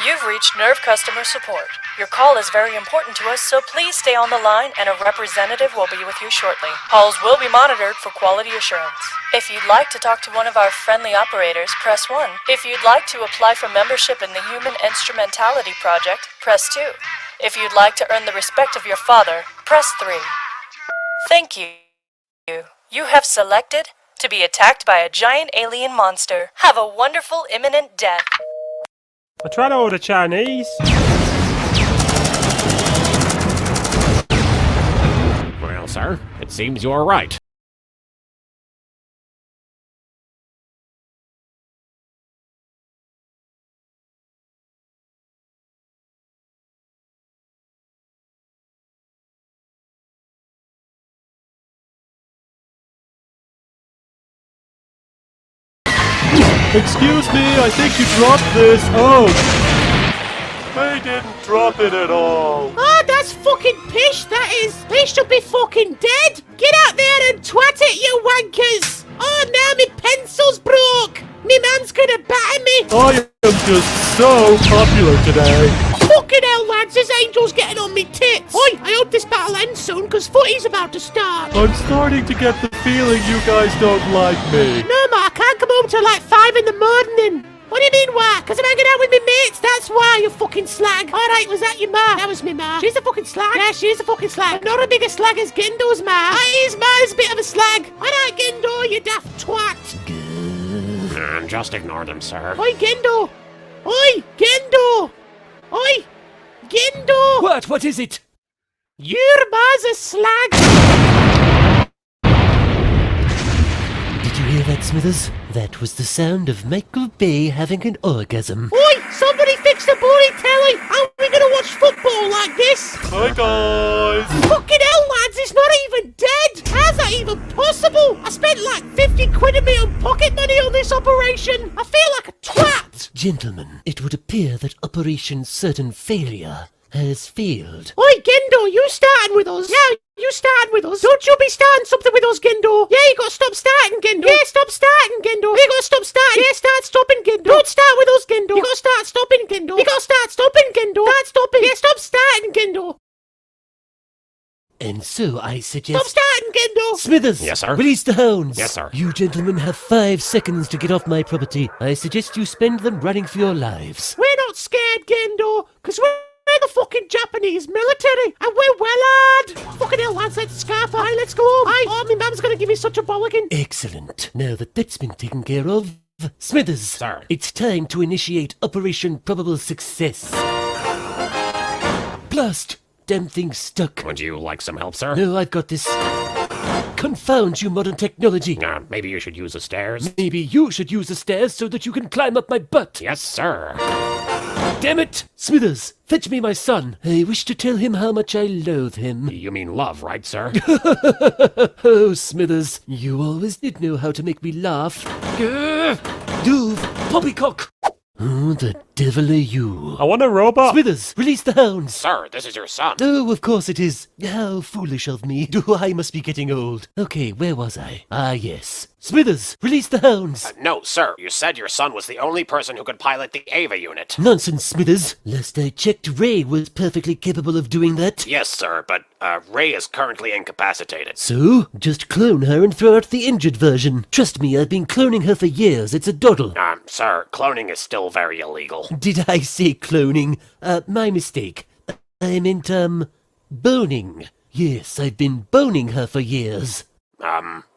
You've reached Nerve Customer Support. Your call is very important to us, so please stay on the line and a representative will be with you shortly. Calls will be monitored for quality assurance. If you'd like to talk to one of our friendly operators, press 1. If you'd like to apply for membership in the Human Instrumentality Project, press 2. If you'd like to earn the respect of your father, press 3. Thank you. You have selected to be attacked by a giant alien monster. Have a wonderful imminent death. I tried to order Chinese. Well, sir, it seems you're right. Excuse me, I think you dropped this. Oh. I didn't drop it at all. Oh, that's fucking pish, that is. They should be fucking dead. Get out there and twat it, you wankers. Oh, now my pencil's broke. Me man's gonna batter me. I am just so popular today. Fucking hell, lads, this angel's getting on me tits. Oi, I hope this battle ends soon, because footy's about to start. I'm starting to get the feeling you guys don't like me. No, ma, I can't come home till like 5 in the morning. What do you mean, why? Because I'm hanging out with my mates, that's why, you fucking slag. Alright, was that your ma? That was me ma. She's a fucking slag. Yeah, she's a fucking slag. I'm not a bigger slag as Gindo's ma. His ma is a bit of a slag. Alright, Gindo, you daft twat. Just ignore them, sir. Oi, Gindo. Oi, Gindo. Oi, Gindo. What is it? Your ma's a slag. Did you hear that, Smithers? That was the sound of Michael Bay having an orgasm. Oi, somebody fix the bloody telly. How are we gonna watch football like this? Hi, guys. Fucking hell, lads, it's not even dead. How's that even possible? I spent like 50 quid of my own pocket money on this operation. I feel like a twat. Gentlemen, it would appear that Operation Certain Failure has failed. Oi, Gendo, you starting with us? Yeah, you starting with us. Don't you be starting something with us, Gendo. Yeah, you gotta stop starting, Gendo. Yeah, stop starting, Gendo. You gotta stop starting. Yeah, start stopping, Gendo. Don't start with us, Gendo. You gotta start stopping, Gendo. You gotta start stopping, Gendo. Start stopping. Yeah, stop starting, Gendo. And so I suggest... Stop starting, Gendo. Smithers! Yes, sir? Release the hounds! Yes, sir. You gentlemen have 5 seconds to get off my property. I suggest you spend them running for your lives. We're not scared, Gendo, because we're the fucking Japanese military, and we're well-armed. Fucking hell, lads, let's scarf. Aye, let's go home. Aye, oh, my mum's gonna give me such a bollocking. Excellent. Now that that's been taken care of, Smithers, sir, it's time to initiate Operation Probable Success. Blast! Damn thing's stuck. Would you like some help, sir? No, I've got this. Confound you, modern technology. Maybe you should use the stairs. Maybe you should use the stairs so that you can climb up my butt. Yes, sir. Damn it! Smithers, fetch me my son. I wish to tell him how much I loathe him. You mean love, right, sir? Oh, Smithers, you always did know how to make me laugh. Duve, poppycock! Who the devil are you? I want a robot. Smithers, release the hounds. Sir, this is your son. Oh, of course it is. How foolish of me. I must be getting old. Okay, where was I? Ah, yes. Smithers, release the hounds. No, sir. You said your son was the only person who could pilot the Ava unit. Nonsense, Smithers. Last I checked, Ray was perfectly capable of doing that. Yes, sir, but Ray is currently incapacitated. So, just clone her and throw out the injured version. Trust me, I've been cloning her for years. It's a doddle. Sir, cloning is still very illegal. Did I say cloning? My mistake. I meant, boning. Yes, I've been boning her for years.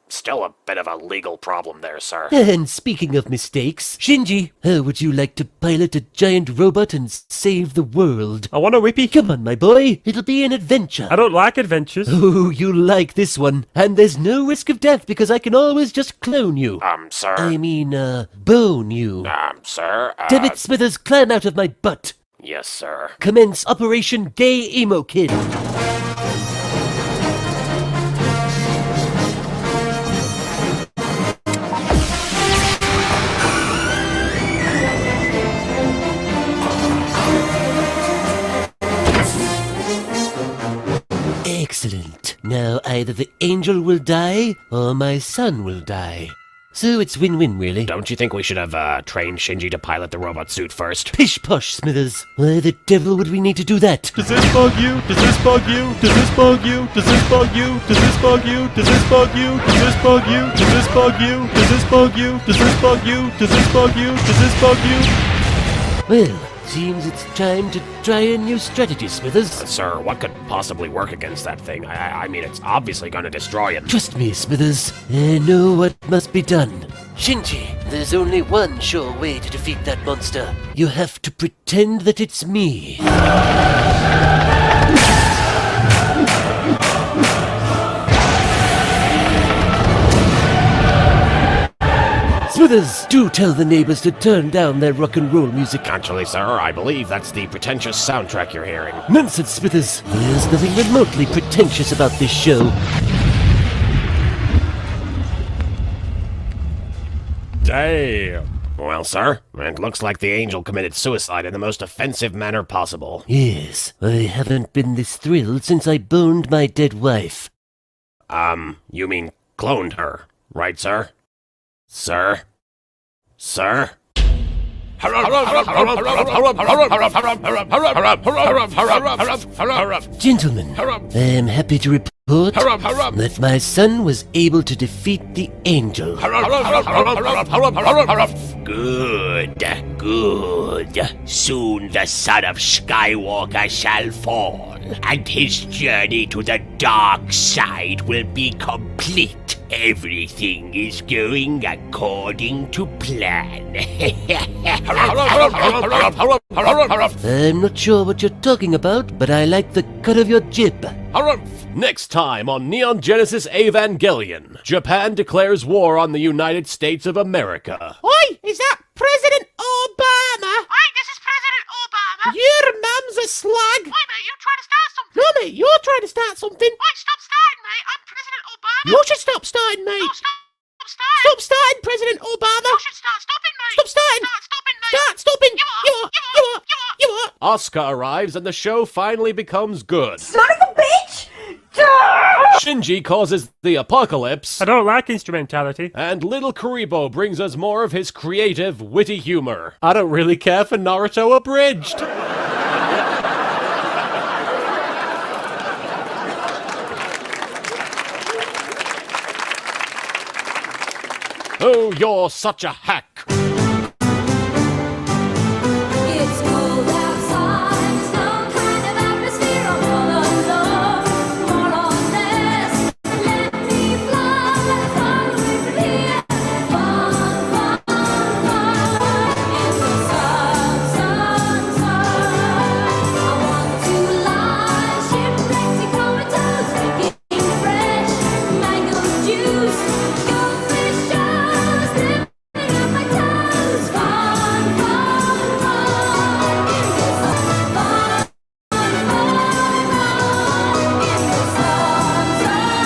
Still a bit of a legal problem there, sir. And speaking of mistakes, Shinji, how would you like to pilot a giant robot and save the world? I want a whippy. Come on, my boy. It'll be an adventure. I don't like adventures. Oh, you'll like this one. And there's no risk of death because I can always just clone you. Sir. I mean, bone you. Sir. Damn it, Smithers, climb out of my butt. Yes, sir. Commence Operation Gay Emo Kid. Excellent. Now either the angel will die or my son will die. So it's win-win, really. Don't you think we should have trained Shinji to pilot the robot suit first? Pish-posh, Smithers. Why the devil would we need to do that? Does this bug you? Does this bug you? Does this bug you? Does this bug you? Does this bug you? Does this bug you? Does this bug you? Does this bug you? Does this bug you? Does this bug you? Does this bug you? Does this bug you? Well, seems it's time to try a new strategy, Smithers. Sir, what could possibly work against that thing? I mean, it's obviously going to destroy him. Trust me, Smithers. I know what must be done. Shinji, there's only one sure way to defeat that monster. You have to pretend that it's me. Smithers, do tell the neighbors to turn down their rock and roll music. Actually, sir, I believe that's the pretentious soundtrack you're hearing. Nonsense, Smithers. There's nothing remotely pretentious about this show. Damn. Well, sir, it looks like the angel committed suicide in the most offensive manner possible. Yes, I haven't been this thrilled since I boned my dead wife. You mean cloned her, right, sir? Sir? Sir? Gentlemen, I am happy to report that my son was able to defeat the angel. Good, good. Soon the son of Skywalker shall fall, and his journey to the dark side will be complete. Everything is going according to plan. I'm not sure what you're talking about, but I like the cut of your jib. Next time on Neon Genesis Evangelion, Japan declares war on the United States of America. Oi, is that President Obama? Oi, this is President Obama. Your mum's a slag. Oi, mate, you're trying to start something. No, mate, you're trying to start something. Oi, stop starting, mate. I'm President Obama. You should stop starting, mate. No, stop starting. Stop starting, President Obama. You should start stopping, mate. Stop starting. Start stopping, mate. Start stopping. You are. Asuka arrives and the show finally becomes good. Son of a bitch! Shinji causes the apocalypse. I don't like instrumentality. And Little Kuribo brings us more of his creative, witty humor. I don't really care for Naruto Abridged. Oh, you're such a hack. It's cold outside, there's no kind of atmosphere. I'm all alone, more or less. Let me fly far away from here. Fun, fun, fun. In the sun, sun, sun. I want to lie shipwrecked in corridors, drinking fresh mango juice. Goldfish shells living on my toes. Fun, fun, fun. In the sun, fun, fun, fun. In the sun, sun,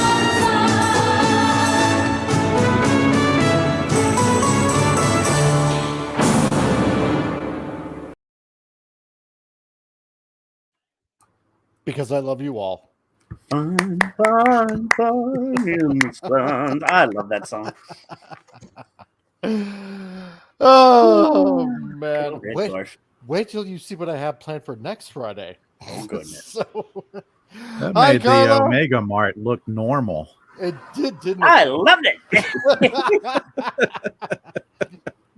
Because I love you all. Fun, fun, fun in the sun. I love that song. Oh man! Great Wait, choice. wait till you see what I have planned for next Friday. Oh goodness! So, That Hi, made the Carlo. Omega Mart look normal. It did, didn't it? I loved it.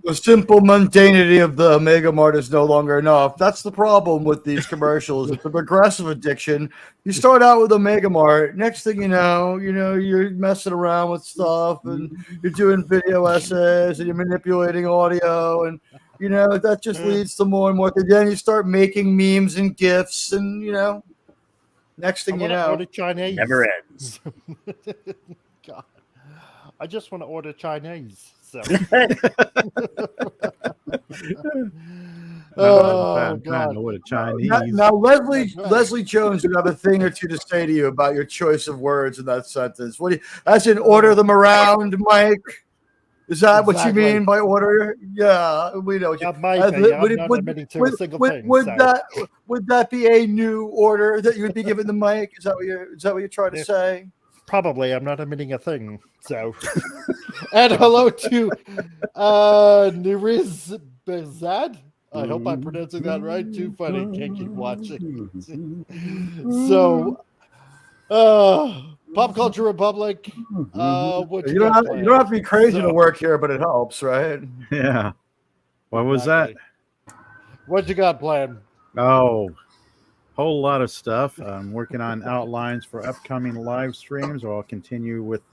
The simple mundanity of the Mega Mart is no longer enough. That's the problem with these commercials. It's a progressive addiction. You start out with a Mega Mart. Next thing you're messing around with stuff, and you're doing video essays, and you're manipulating audio, and that just leads to more and more. Then you start making memes and gifs, and next thing you know, order Chinese. Never ends. God. I just want to order Chinese. So. Oh God! What a Chinese. Now Leslie Jones would have a thing or two to say to you about your choice of words in that sentence. What do you, as in order them around, Mike? Is that what you mean by order? Yeah, we know. I'm not admitting to a single thing. Would that be a new order that you would be giving the Mike? Is that what you're trying to say? Probably. I'm not admitting a thing. So, and hello to Niriz Bezad. I hope I'm pronouncing that right. Too funny. Can't keep watching. So, Pop Culture Republic. What you don't have to be crazy to work here, but it helps, right? Yeah. What was that? What you got planned? Oh, whole lot of stuff. I'm working on outlines for upcoming live streams, or I'll continue with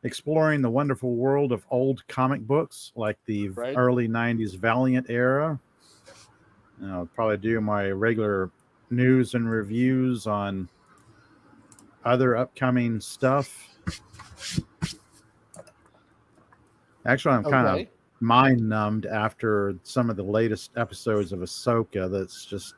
exploring the wonderful world of old comic books, like the early 90s Valiant era. I'll probably do my regular news and reviews on other upcoming stuff. Actually, I'm kind of mind numbed after some of the latest episodes of Ahsoka. That's just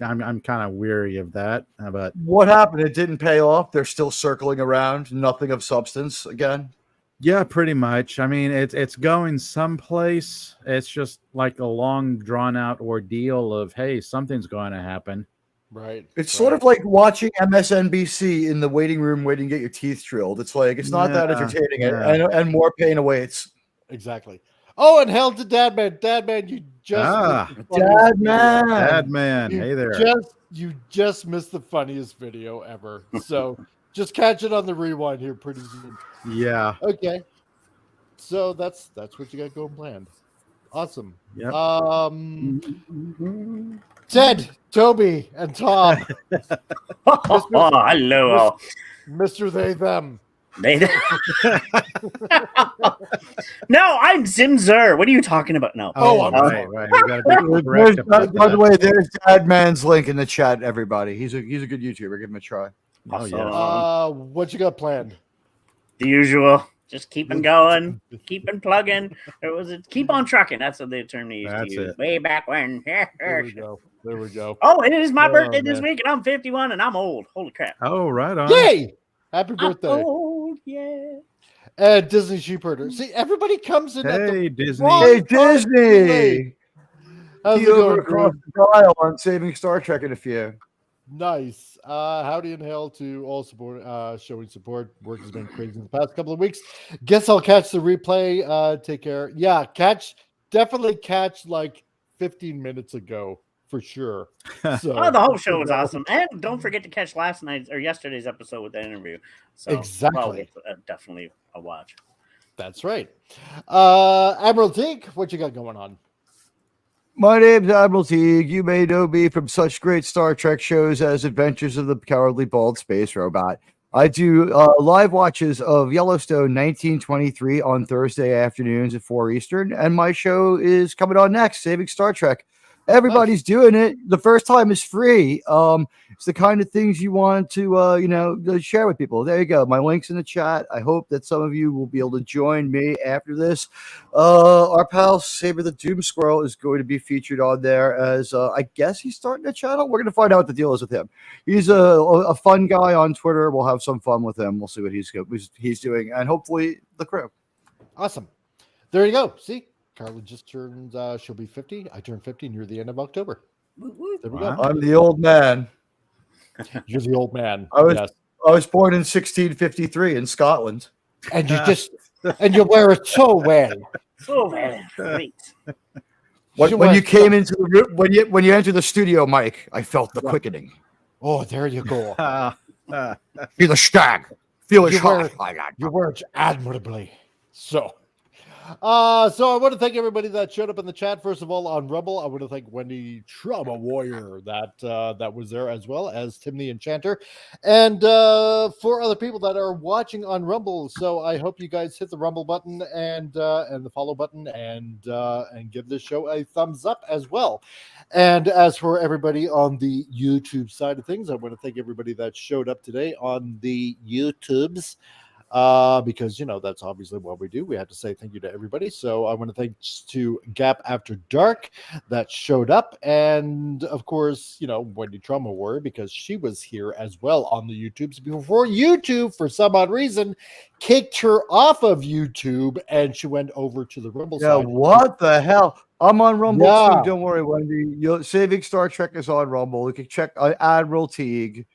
I'm kind of weary of that. But what happened? It didn't pay off. They're still circling around. Nothing of substance again. Yeah, pretty much. I mean, it's going someplace. It's just like a long, drawn out ordeal of, hey, something's going to happen. Right. It's sort of like watching MSNBC in the waiting room, waiting to get your teeth drilled. It's like it's not that entertaining, and more pain awaits. Exactly. Oh, and hell to Dadman. Dadman, you just Dadman. Hey there. You just missed the funniest video ever. So just catch it on the rewind here pretty soon. Yeah. Okay. So that's what you got going planned. Awesome. Yep. Ted, Toby, and Tom. Hello. Mr. They Them. No, I'm Zimzer. What are you talking about? No. By the way, there's Dadman's link in the chat. Everybody, he's a good YouTuber. Give him a try. Oh yeah. What you got planned? The usual. Just keeping going, keeping plugging. Keep on trucking. That's what the term they used to use way back when. There we go. Oh, it is my birthday this week, and I'm 51, and I'm old. Holy crap! Oh, right on. Yay! Happy birthday. I'm old, yeah. Disney Sheepherder. See, everybody comes in at the Disney. Hey, Disney. How's it over going, across Greg? the dial on Saving Star Trek in a few. Nice. Howdy and hail to all support, showing support. Work has been crazy in the past couple of weeks. Guess I'll catch the replay. Take care. Yeah, definitely catch like 15 minutes ago for sure. So, the whole show was awesome. And don't forget to catch last night's or yesterday's episode with the interview. So, exactly. Definitely a watch. That's right. Admiral Teague, what you got going on? My name's Admiral Teague. You may know me from such great Star Trek shows as Adventures of the Cowardly Bald Space Robot. I do live watches of Yellowstone 1923 on Thursday afternoons at 4 Eastern, and my show is coming on next, Saving Star Trek. Everybody's doing it. The first time is free. It's the kind of things you want to, share with people. There you go. My link's in the chat. I hope that some of you will be able to join me after this. Our pal Saber the Doom Squirrel is going to be featured on there as I guess he's starting a channel. We're going to find out what the deal is with him. He's a fun guy on Twitter. We'll have some fun with him. We'll see what he's doing, and hopefully the crew. Awesome. There you go. See? Carla just turned, she'll be 50. I turned 50 near the end of October. There we go. I'm the old man. You're the old man. I was born in 1653 in Scotland. And you wear it so well. So well. Great. When you came into the room, when you entered the studio, Mike, I felt the quickening. Oh, there you go. Feel the stag. Feel the you shot. wear it admirably. So So I want to thank everybody that showed up in the chat. First of all, on Rumble, I want to thank Wendy Trauma Warrior that was there, as well as Tim the Enchanter, and for other people that are watching on Rumble. So I hope you guys hit the Rumble button and the follow button and give this show a thumbs up as well. And as for everybody on the YouTube side of things, I want to thank everybody that showed up today on the YouTubes. Because that's obviously what we do. We have to say thank you to everybody. So I want to thank to Gap After Dark that showed up, and of course, Wendy Trauma Warrior, because she was here as well on the YouTubes before YouTube, for some odd reason, kicked her off of YouTube, and she went over to the Rumble Yeah, side. what the hell? I'm on Rumble Yeah. too. Don't worry, Wendy. Saving Star Trek is on Rumble. You can check Admiral Teague.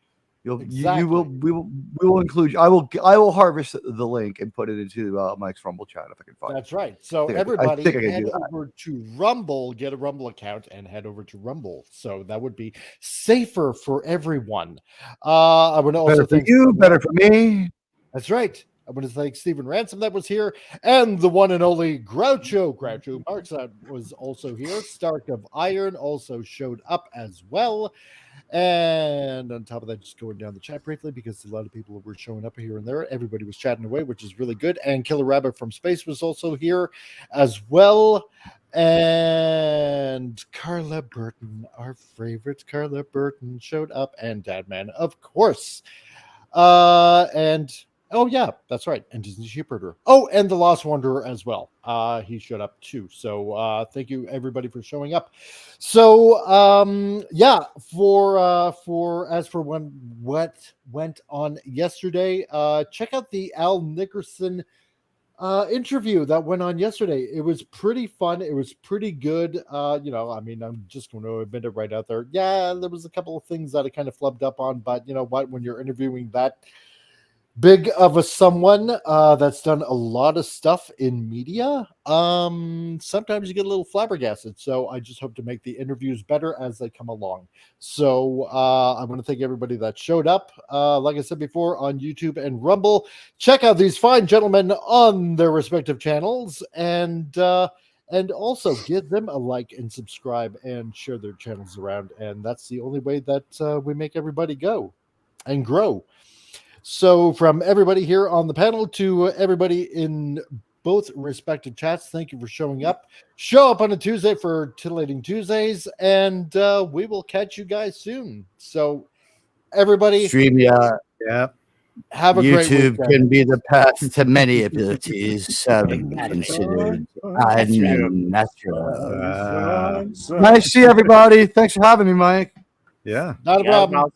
You will. We will include you. I will harvest the link and put it into Mike's Rumble chat if I can find it. That's right. So I everybody think I can head do that. over to Rumble, get a Rumble account, and head over to Rumble. So that would be safer for everyone. I would also Better for thank you, better for me. That's right. I want to thank Stephen Ransom that was here, and the one and only Groucho Marx that was also here. Stark of Iron also showed up as well. And on top of that, just going down the chat briefly, because a lot of people were showing up here and there. Everybody was chatting away, which is really good. And Killer Rabbit from Space was also here as well. And Carla Burton, our favorite Carla Burton, showed up, and Dadman, of course. And oh yeah, that's right. And Disney Sheepherder. Oh, and the Lost Wanderer as well. He showed up too. So thank you everybody for showing up. So yeah, for as for what went on yesterday, check out the Al Nickerson interview that went on yesterday. It was pretty fun. It was pretty good. I mean, I'm just going to admit it right out there. Yeah, there was a couple of things that I kind of flubbed up on, but you know what? When you're interviewing that big of a someone that's done a lot of stuff in media, sometimes you get a little flabbergasted. So I just hope to make the interviews better as they come along. So I want to thank everybody that showed up. Like I said before, on YouTube and Rumble, check out these fine gentlemen on their respective channels, and also give them a like and subscribe and share their channels around. And that's the only way that we make everybody go and grow. So from everybody here on the panel to everybody in both respective chats, thank you for showing up. Show up on a Tuesday for Titillating Tuesdays, and we will catch you guys soon. So everybody, StreamYard. Yeah. Have a great YouTube weekend. can be the path to many abilities considered unnatural. Nice to see everybody. Thanks for having me, Mike. Yeah. Not a problem.